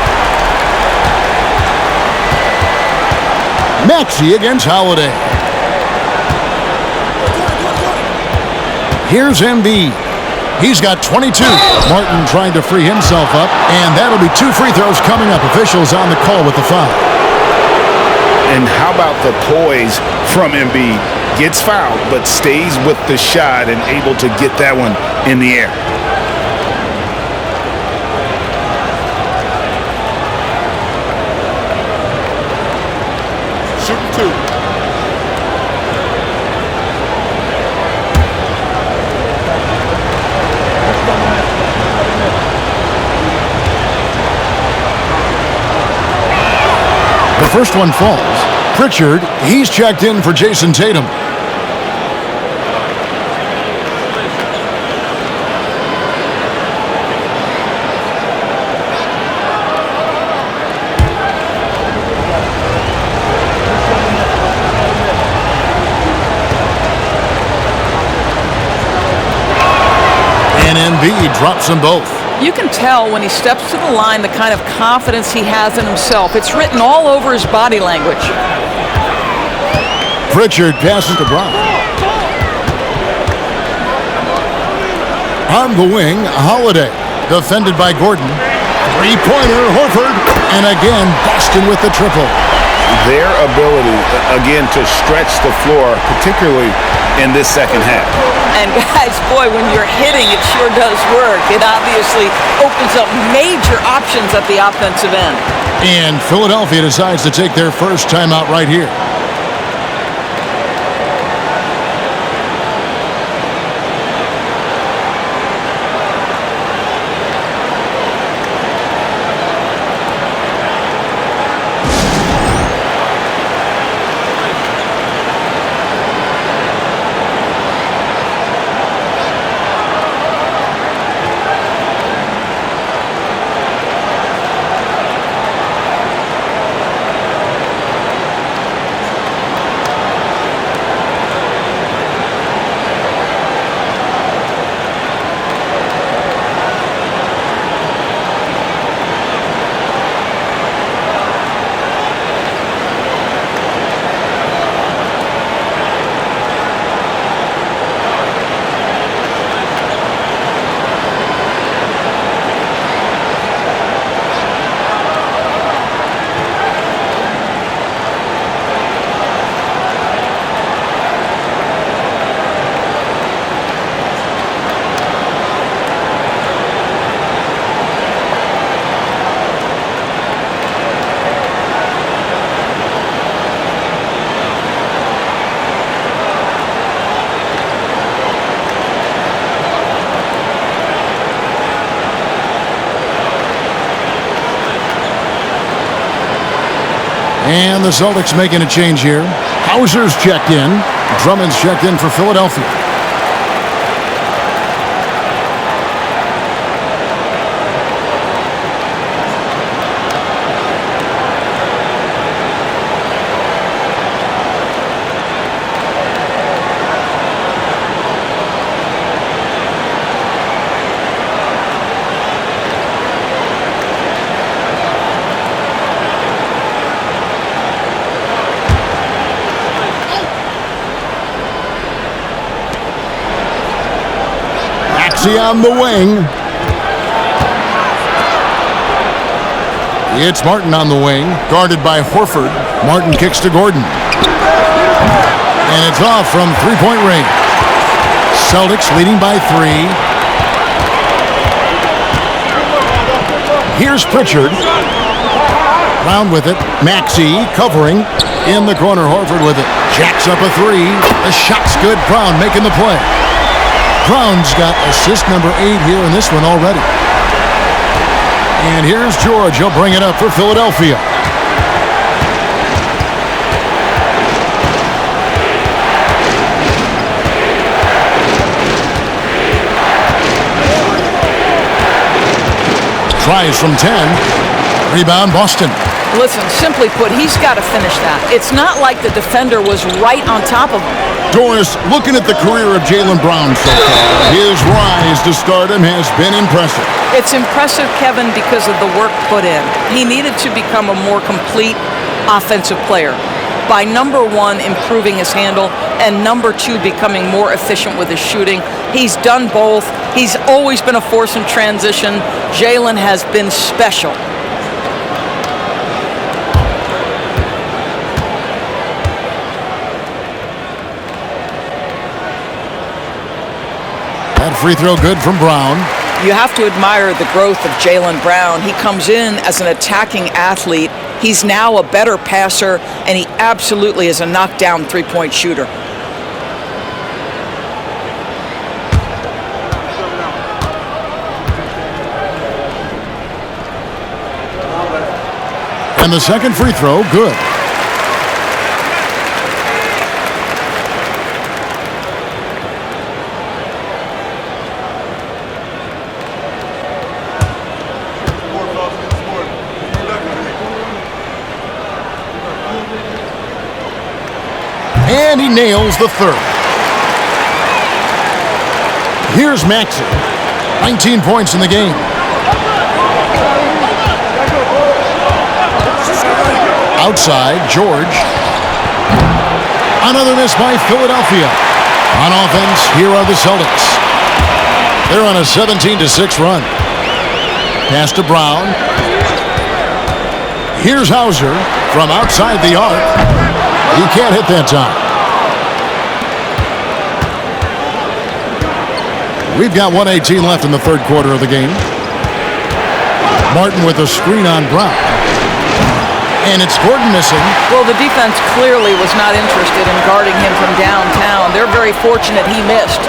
Maxey against Holiday. Here's Embiid. He's got 22. Martin trying to free himself up, and that'll be 2 free throws coming up. Officials on the call with the foul. And how about the poise from Embiid? Gets fouled, but stays with the shot and able to get that one in the air. Shooting 2. The first one falls. Pritchard, he's checked in for Jason Tatum. And Embiid drops them both. You can tell when he steps to the line the kind of confidence he has in himself. It's written all over his body language. Pritchard passes to Brown. On the wing, Holiday. Defended by Gordon. Three-pointer, Horford. And again, Boston with the triple. Their ability, again, to stretch the floor, particularly in this second half. And guys, boy, when you're hitting, it sure does work. It obviously opens up major options at the offensive end. And Philadelphia decides to take their first timeout right here. And the Celtics making a change here. Hauser's checked in. Drummond's checked in for Philadelphia. On the wing. It's Martin on the wing, guarded by Horford. Martin kicks to Gordon. And it's off from three-point range. Celtics leading by 3. Here's Pritchard. Brown with it. Maxey covering. In the corner, Horford with it. Jacks up a 3. The shot's good. Brown making the play. Brown's got assist number 8 here in this one already. And here's George. He'll bring it up for Philadelphia. Tries from 10. Rebound, Boston. Listen, simply put, he's got to finish that. It's not like the defender was right on top of him. Doris, looking at the career of Jaylen Brown so far, his rise to stardom has been impressive. It's impressive, Kevin, because of the work put in. He needed to become a more complete offensive player. by number one, improving his handle, and number two, becoming more efficient with his shooting. He's done both. He's always been a force in transition. Jalen has been special. That free throw good from Brown. You have to admire the growth of Jalen Brown. He comes in as an attacking athlete. He's now a better passer, and he absolutely is a knockdown three-point shooter. And the second free throw, good. And he nails the third. Here's Maxey. 19 points in the game. Outside, George. Another miss by Philadelphia. On offense, here are the Celtics. They're on a 17-6 run. Pass to Brown. Here's Hauser from outside the arc. He can't hit that time. We've got 1:18 left in the third quarter of the game. Martin with a screen on Brown. And it's Gordon missing. Well, the defense clearly was not interested in guarding him from downtown. They're very fortunate he missed.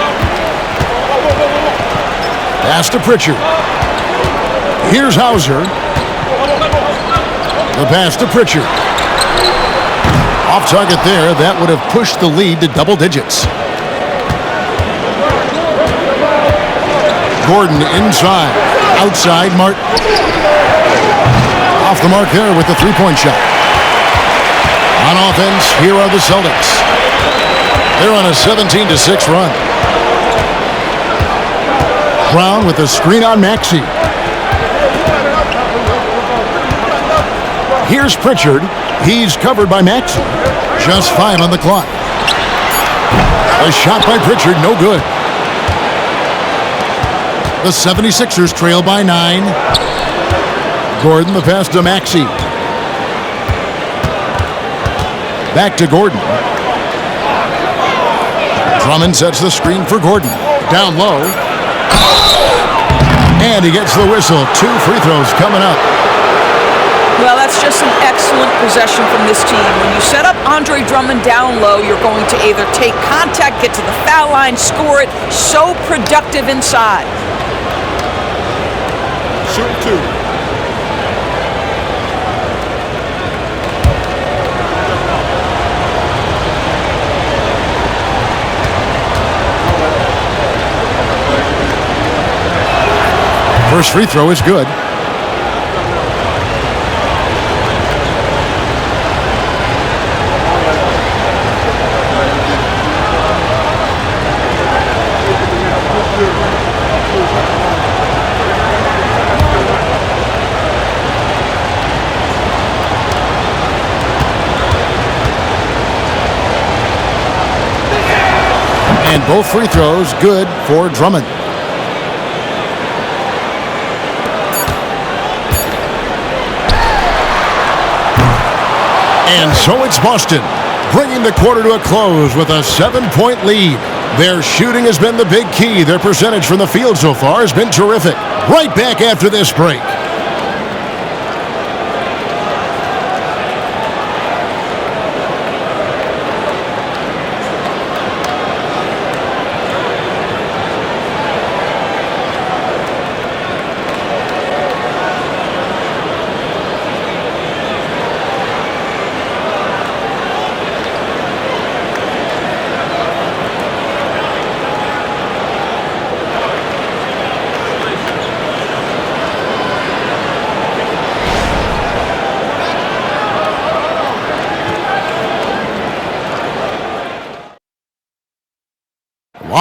Pass to Pritchard. Here's Hauser. The pass to Pritchard. Off target there. That would have pushed the lead to double digits. Gordon inside. Outside, Martin. Off the mark there with the three-point shot. On offense, here are the Celtics. They're on a 17-6 run. Brown with a screen on Maxey. Here's Pritchard. He's covered by Maxey. Just 5 on the clock. A shot by Pritchard, no good. The 76ers trail by 9. Gordon, the pass to Maxey. Back to Gordon. Drummond sets the screen for Gordon. Down low. And he gets the whistle. 2 free throws coming up. Well, that's just an excellent possession from this team. When you set up Andre Drummond down low, you're going to either take contact, get to the foul line, score it. So productive inside. Shoot 2. First free throw is good. And both free throws good for Drummond. And so it's Boston, bringing the quarter to a close with a 7-point lead. Their shooting has been the big key. Their percentage from the field so far has been terrific. Right back after this break.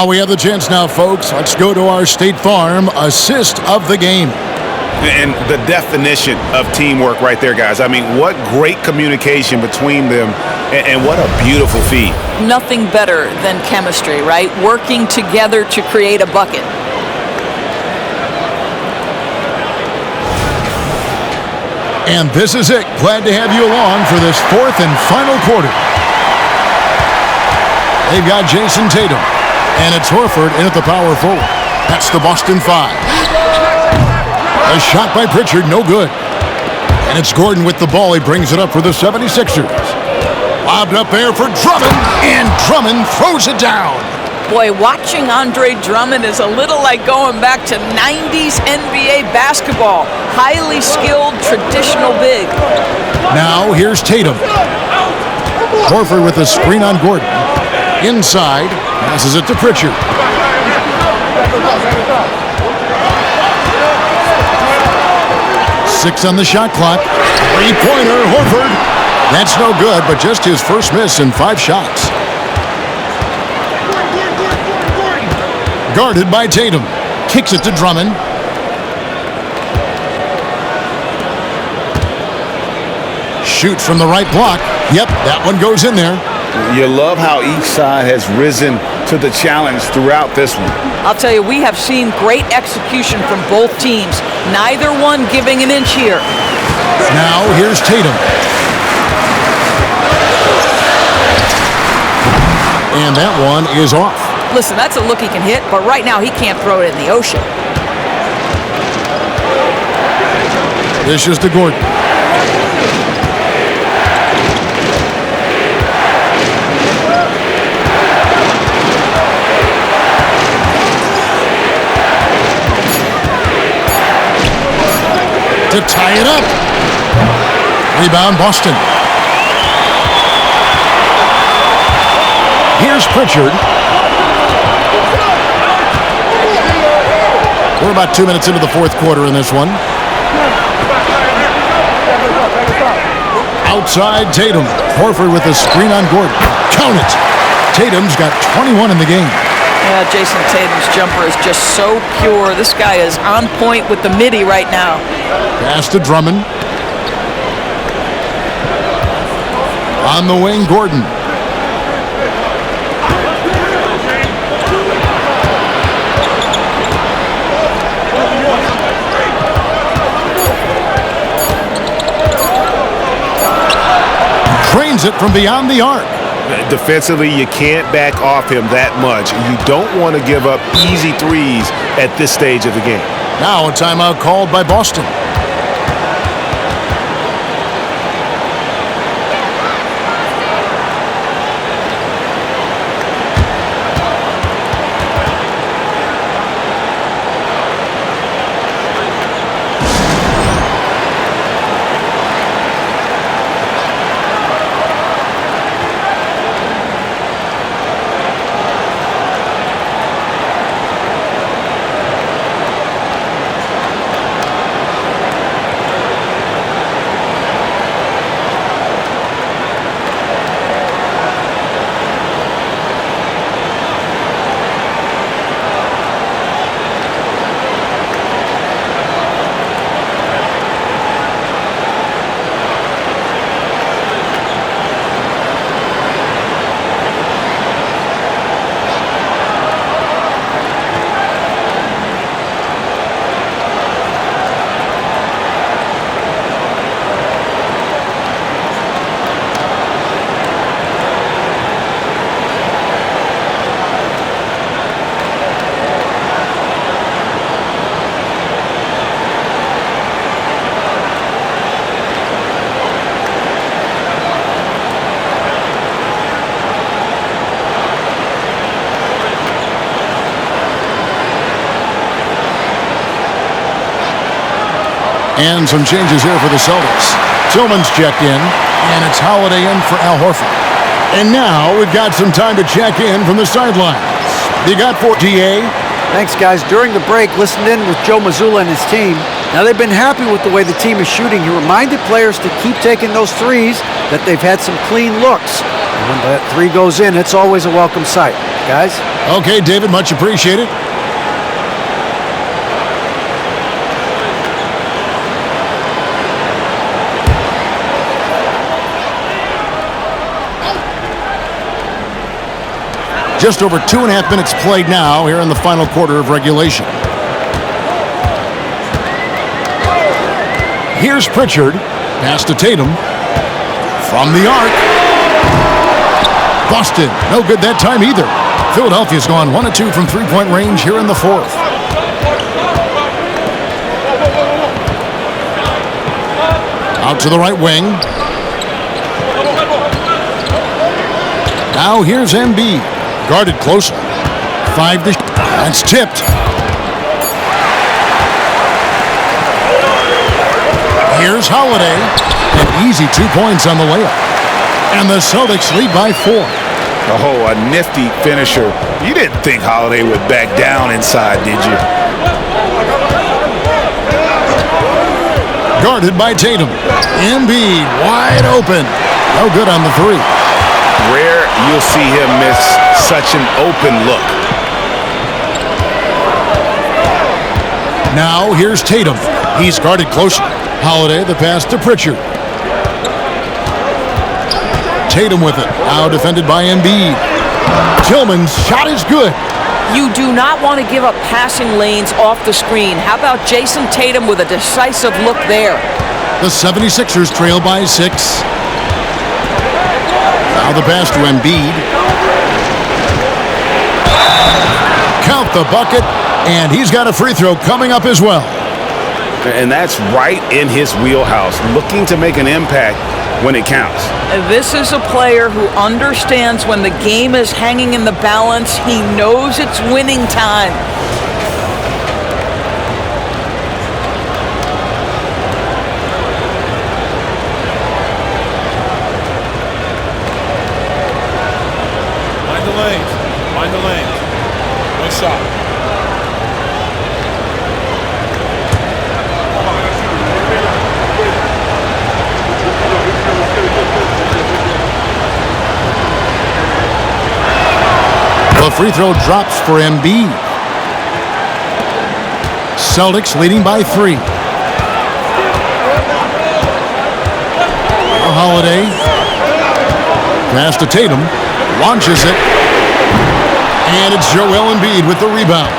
While we have the chance now, folks, let's go to our State Farm assist of the game. And the definition of teamwork right there, guys. I mean, what great communication between them, and what a beautiful feed. Nothing better than chemistry, right? Working together to create a bucket. And this is it. Glad to have you along for this fourth and final quarter. They've got Jason Tatum. And it's Horford in at the power forward. That's the Boston 5. A shot by Pritchard, no good. And it's Gordon with the ball. He brings it up for the 76ers. Lobbed up there for Drummond, and Drummond throws it down. Boy, watching Andre Drummond is a little like going back to 90s NBA basketball. Highly skilled, traditional big. Now here's Tatum. Horford with a screen on Gordon. Inside, passes it to Pritchard. Six on the shot clock. Three-pointer, Horford. That's no good, but just his first miss in 5 shots. Guarded by Tatum. Kicks it to Drummond. Shoots from the right block. Yep, that one goes in there. You love how each side has risen to the challenge throughout this one. I'll tell you, we have seen great execution from both teams. Neither one giving an inch here. Now here's Tatum. And that one is off. Listen, that's a look he can hit, but right now he can't throw it in the ocean. This is to Gordon. To tie it up. Rebound, Boston. Here's Pritchard. We're about 2 minutes into the fourth quarter in this one. Outside Tatum. Horford with a screen on Gordon. Count it. Tatum's got 21 in the game. Yeah, Jason Tatum's jumper is just so pure. This guy is on point with the midi right now. Pass to Drummond. On the wing, Gordon. Trains it from beyond the arc. Defensively, you can't back off him that much. You don't want to give up easy threes at this stage of the game. Now a timeout called by Boston. And some changes here for the Celtics. Tillman's checked in, and it's Holiday in for Al Horford. And now we've got some time to check in from the sidelines. You got for DA? Thanks, guys. During the break, listened in with Joe Mazzulla and his team. Now they've been happy with the way the team is shooting. He reminded players to keep taking those threes, that they've had some clean looks. And when that three goes in, it's always a welcome sight. Guys? Okay, David, much appreciated. Just over 2.5 minutes played now here in the final quarter of regulation. Here's Pritchard. Pass to Tatum. From the arc. Busted. No good that time either. Philadelphia's gone 1 of 2 from three-point range here in the fourth. Out to the right wing. Now here's Embiid. Guarded closely. 5 to... That's tipped. Here's Holiday. An easy 2 points on the layup. And the Celtics lead by 4. Oh, a nifty finisher. You didn't think Holiday would back down inside, did you? Guarded by Tatum. Embiid wide open. No good on the three. Rare you'll see him miss such an open look. Now here's Tatum. He's guarded closely. Holiday, the pass to Pritchard. Tatum with it. Now defended by Embiid. Tillman's shot is good. You do not want to give up passing lanes off the screen. How about Jason Tatum with a decisive look there? The 76ers trail by 6. Now the pass to Embiid. Count the bucket, and he's got a free throw coming up as well. And that's right in his wheelhouse, looking to make an impact when it counts. This is a player who understands when the game is hanging in the balance. He knows it's winning time. Mind the lanes. Mind the lanes. No shot. The free throw drops for Embiid. Celtics leading by 3. Holiday. Pass to Tatum. Launches it. And it's Joel Embiid with the rebound.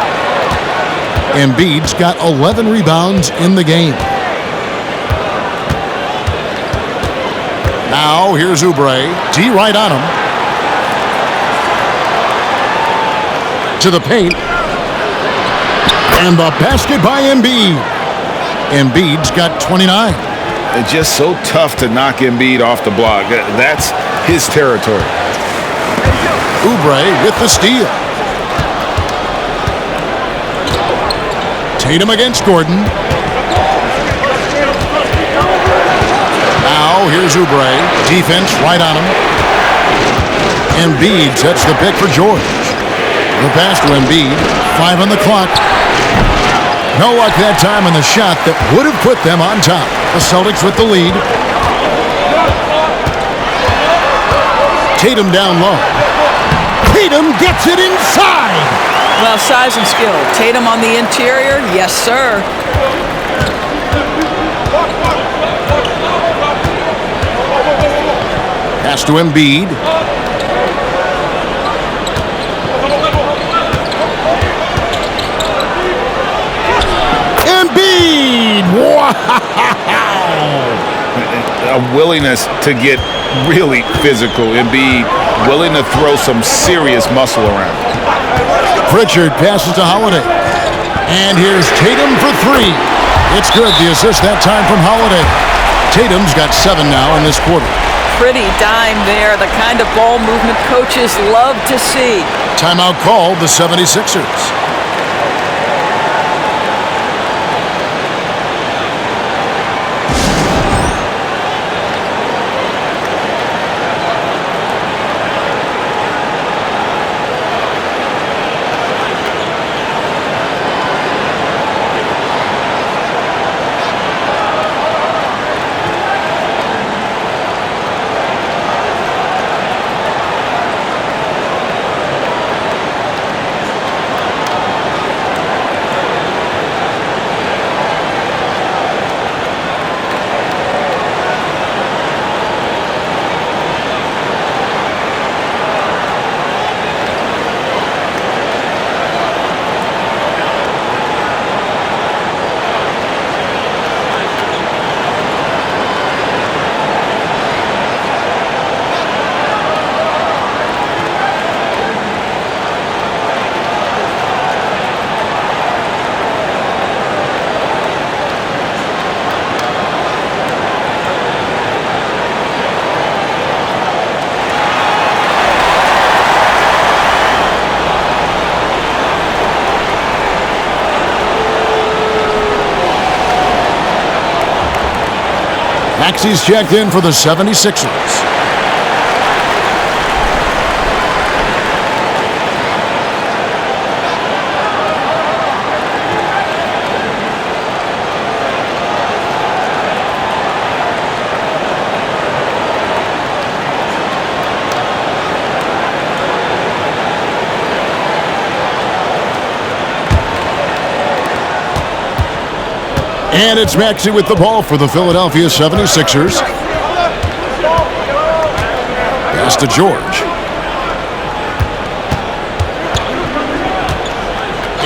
Embiid's got 11 rebounds in the game. Now here's Oubre. D right on him. To the paint. And the basket by Embiid. Embiid's got 29. It's just so tough to knock Embiid off the block. That's his territory. Oubre with the steal. Tatum against Gordon. Now here's Oubre. Defense right on him. Embiid sets the pick for George. The pass to Embiid. 5 on the clock. No luck that time on the shot that would have put them on top. The Celtics with the lead. Tatum down low. Tatum gets it inside. Well, size and skill. Tatum on the interior. Yes, sir. Pass to Embiid. Embiid! Wow! A willingness to get really physical. Embiid willing to throw some serious muscle around. Pritchard passes to Holiday. And here's Tatum for 3. It's good. The assist that time from Holiday. Tatum's got 7 now in this quarter. Pretty dime there. The kind of ball movement coaches love to see. Timeout called the 76ers. Maxey's checked in for the 76ers. And it's Maxey with the ball for the Philadelphia 76ers. Pass to George.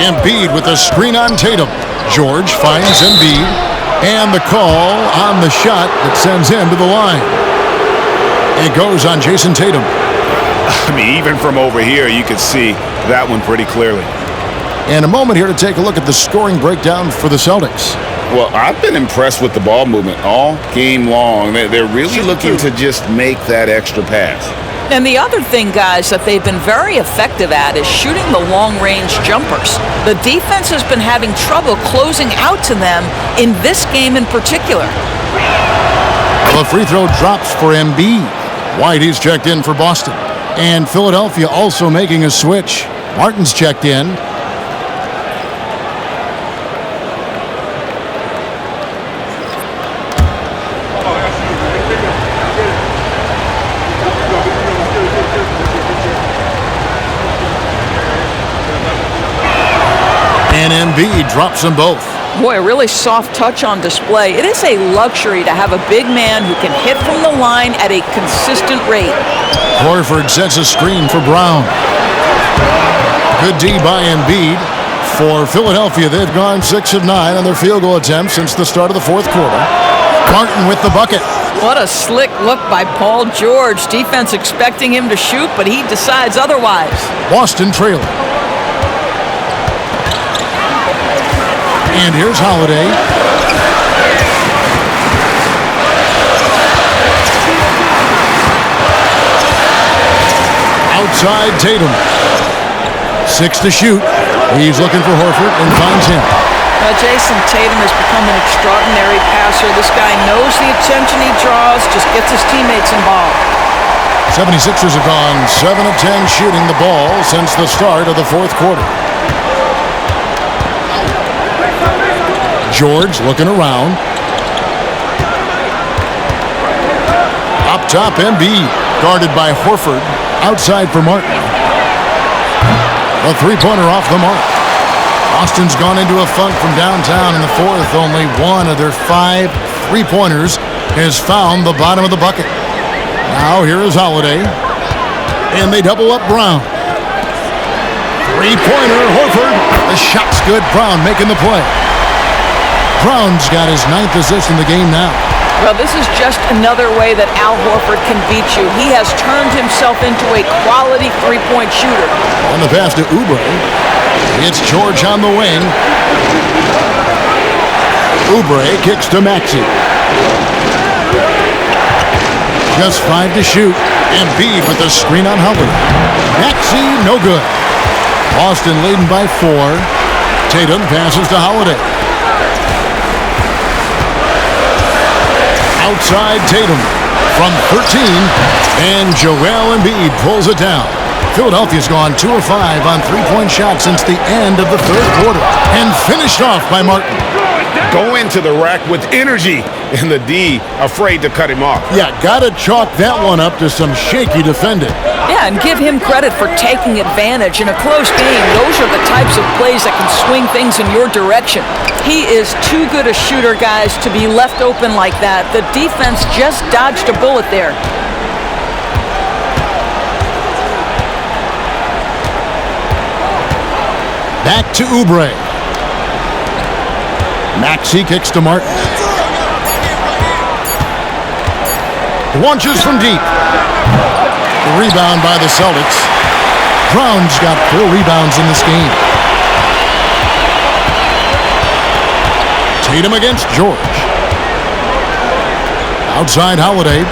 Embiid with a screen on Tatum. George finds Embiid. And the call on the shot that sends him to the line. It goes on Jason Tatum. I mean, even from over here, you can see that one pretty clearly. And a moment here to take a look at the scoring breakdown for the Celtics. Well, I've been impressed with the ball movement all game long. They're really looking to just make that extra pass. And the other thing, guys, that they've been very effective at is shooting the long-range jumpers. The defense has been having trouble closing out to them in this game in particular. Well, the free throw drops for Embiid. Whitey's checked in for Boston. And Philadelphia also making a switch. Martin's checked in. And Embiid drops them both. Boy, a really soft touch on display. It is a luxury to have a big man who can hit from the line at a consistent rate. Horford sets a screen for Brown. Good D by Embiid. For Philadelphia, they've gone 6 of 9 on their field goal attempts since the start of the fourth quarter. Martin with the bucket. What a slick look by Paul George. Defense expecting him to shoot, but he decides otherwise. Boston trailing. And here's Holiday. Outside Tatum. 6 to shoot. He's looking for Horford and finds him. Jason Tatum has become an extraordinary passer. This guy knows the attention he draws, just gets his teammates involved. 76ers have gone 7 of 10 shooting the ball since the start of the fourth quarter. George looking around. Up top, Embiid, guarded by Horford. Outside for Martin. A three-pointer off the mark. Boston's gone into a funk from downtown in the fourth. Only one of their 5 three-pointers has found the bottom of the bucket. Now here is Holiday. And they double up Brown. Three-pointer, Horford. The shot's good. Brown making the play. Brown's got his 9th assist in the game now. Well, this is just another way that Al Horford can beat you. He has turned himself into a quality three-point shooter. On the pass to Oubre. It's George on the wing. Oubre kicks to Maxey. Just 5 to shoot. Embiid with the screen on Holiday. Maxey, no good. Boston leading by 4. Tatum passes to Holiday. Outside Tatum from 13, and Joel Embiid pulls it down. Philadelphia's gone 2 of 5 on three-point shots since the end of the third quarter, and finished off by Martin. Go into the rack with energy, and the D afraid to cut him off. Yeah, gotta chalk that one up to some shaky defending. Yeah, and give him credit for taking advantage. In a close game, those are the types of plays that can swing things in your direction. He is too good a shooter, guys, to be left open like that. The defense just dodged a bullet there. Back to Oubre. Maxey kicks to Martin. Launches from deep. Rebound by the Celtics. Brown's got 4 rebounds in this game. Tatum against George. Outside Holiday.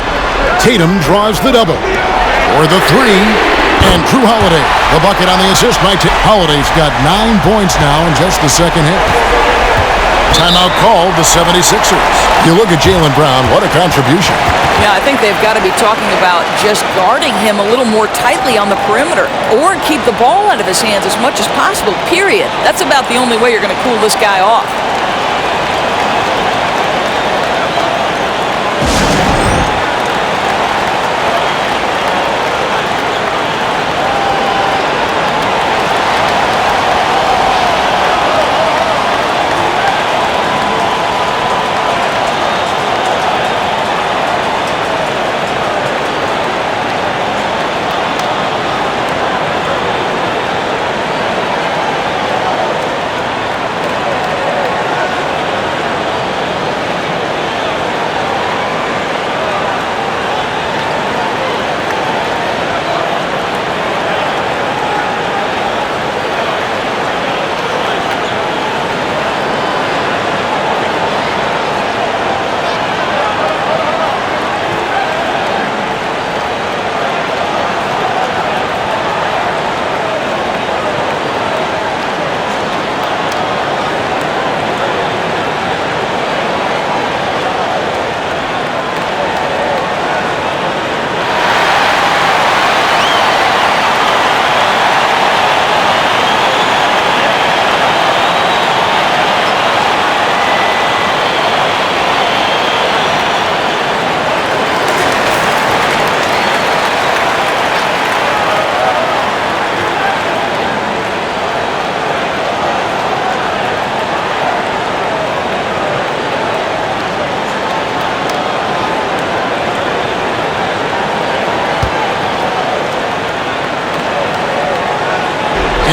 Tatum draws the double. For the 3. And Drew Holiday, the bucket on the assist by Holiday's got 9 points now in just the second half. Timeout called the 76ers. You look at Jaylen Brown, what a contribution. Yeah, I think they've got to be talking about just guarding him a little more tightly on the perimeter or keep the ball out of his hands as much as possible, period. That's about the only way you're going to cool this guy off.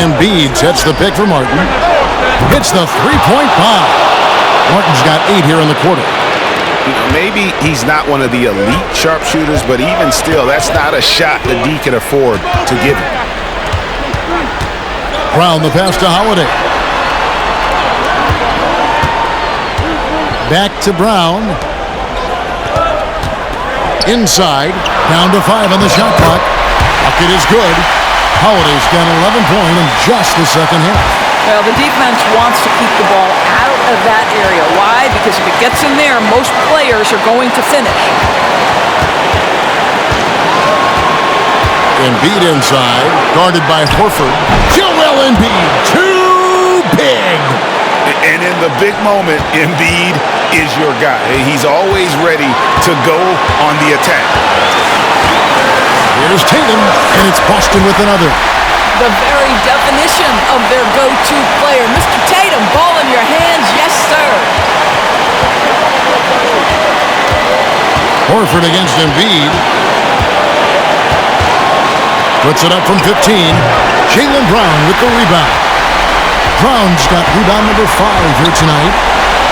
Embiid sets the pick for Martin. Hits the three-point bomb. Martin's got 8 here in the quarter. Maybe he's not one of the elite sharpshooters, but even still, that's not a shot that D can afford to give him. Brown the pass to Holiday. Back to Brown. Inside. Down to 5 on the shot clock. Bucket is good. Holiday's got 11 points in just the second half. Well, the defense wants to keep the ball out of that area. Why? Because if it gets in there, most players are going to finish. Embiid inside, guarded by Horford. Joel Embiid, too big. And in the big moment, Embiid is your guy. He's always ready to go on the attack. Here's Tatum, and it's Boston with another. The very definition of their go-to player. Mr. Tatum, ball in your hands, yes, sir. Horford against Embiid. Puts it up from 15. Jaylen Brown with the rebound. Brown's got rebound number 5 here tonight.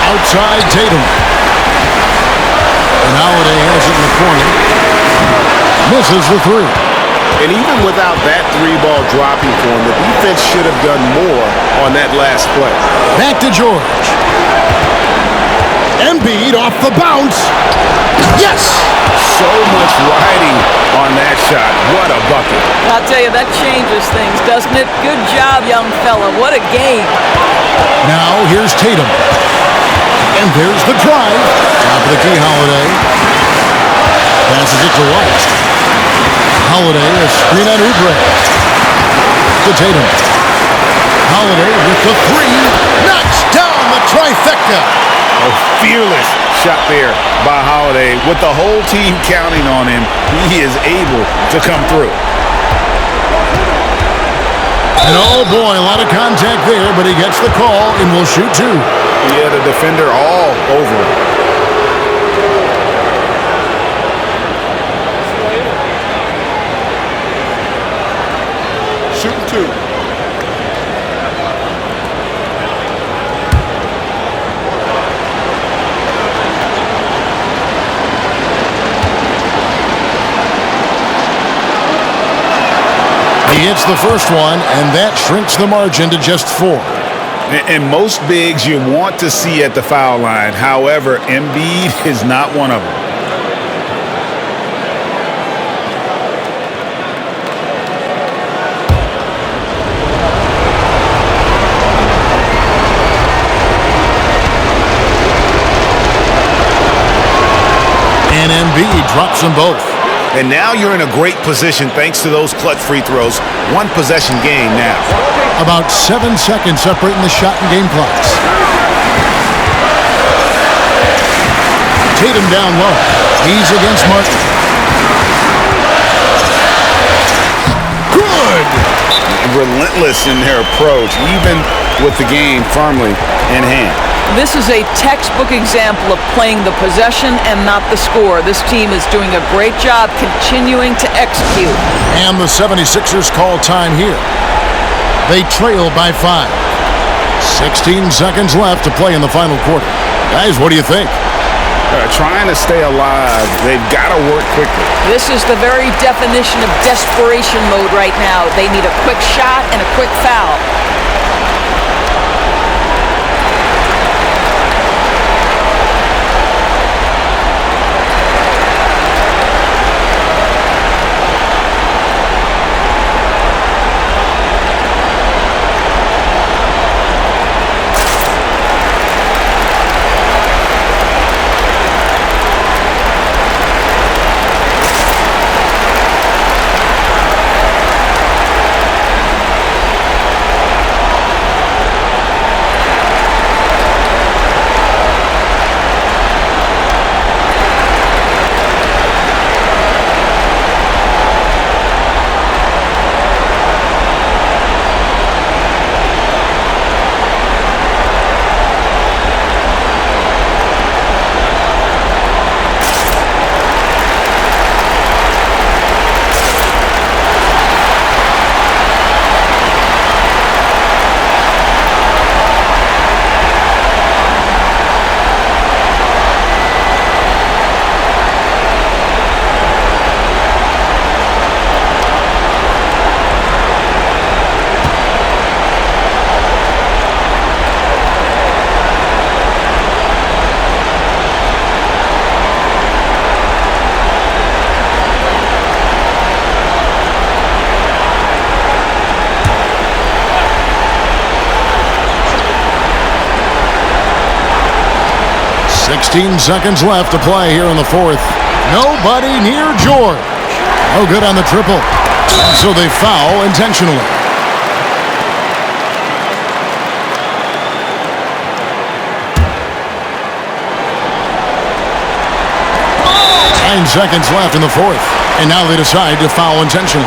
Outside Tatum. And Holiday has it in the corner. Misses the 3. And even without that 3-ball dropping for him, the defense should have done more on that last play. Back to George. Embiid off the bounce. Yes! So much riding on that shot. What a bucket. I'll tell you, that changes things, doesn't it? Good job, young fella. What a game. Now here's Tatum. And there's the drive. Top of the key, Holiday. Passes it to White. Holiday, a screen on Oubre. To Tatum. Holiday with the 3. Knocks down the trifecta. A fearless shot there by Holiday. With the whole team counting on him, he is able to come through. And oh boy, a lot of contact there, but he gets the call and will shoot 2. Yeah, the defender all over him. Shooting 2. He hits the first one, and that shrinks the margin to just 4. And most bigs you want to see at the foul line. However, Embiid is not one of them. hits them both. And now you're in a great position thanks to those clutch free throws. One possession game now. About 7 seconds separating the shot and game clocks. Tatum down low. He's against Martin. Good! Relentless in their approach, even with the game firmly in hand. This is a textbook example of playing the possession and not the score. This team is doing a great job continuing to execute. And the 76ers call time here. They trail by 5. 16 seconds left to play in the final quarter. Guys, what do you think? Trying to stay alive, they've got to work quickly. This is the very definition of desperation mode right now. They need a quick shot and a quick foul. Seconds left to play here in the fourth. Nobody near George. No good on the triple. So they foul intentionally. Nine seconds left in the fourth. And now they decide to foul intentionally.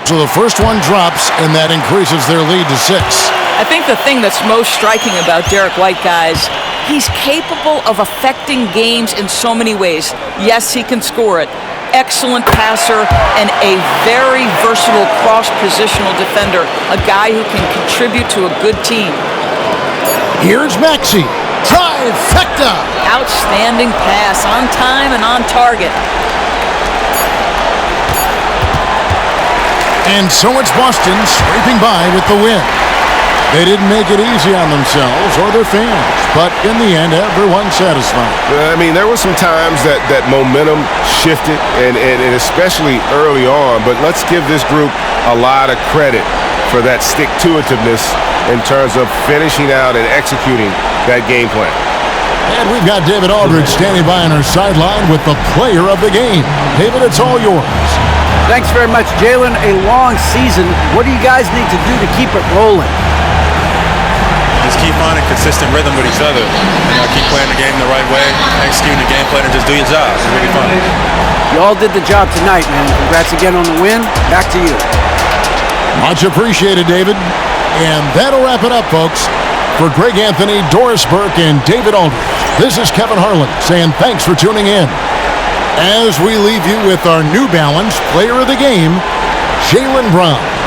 So the first one drops, and that increases their lead to 6. I think the thing that's most striking about Derek White, guys, he's capable of affecting games in so many ways. Yes, he can score it. Excellent passer and a very versatile cross-positional defender. A guy who can contribute to a good team. Here's Maxey. Trifecta! Outstanding pass, on time and on target. And so it's Boston scraping by with the win. They didn't make it easy on themselves or their fans, but in the end, everyone's satisfied. I mean, there were some times that momentum shifted, and especially early on, but let's give this group a lot of credit for that stick-to-itiveness in terms of finishing out and executing that game plan. And we've got David Aldridge standing by on our sideline with the player of the game. David, it's all yours. Thanks very much, Jalen. A long season. What do you guys need to do to keep it rolling? Just keep finding consistent rhythm with each other. Keep playing the game the right way, executing the game plan, and just do your job. It's really fun. You all did the job tonight, man. Congrats again on the win. Back to you. Much appreciated, David. And that'll wrap it up, folks. For Greg Anthony, Doris Burke, and David Aldridge, this is Kevin Harlan saying thanks for tuning in. As we leave you with our New Balance player of the game, Jaylen Brown.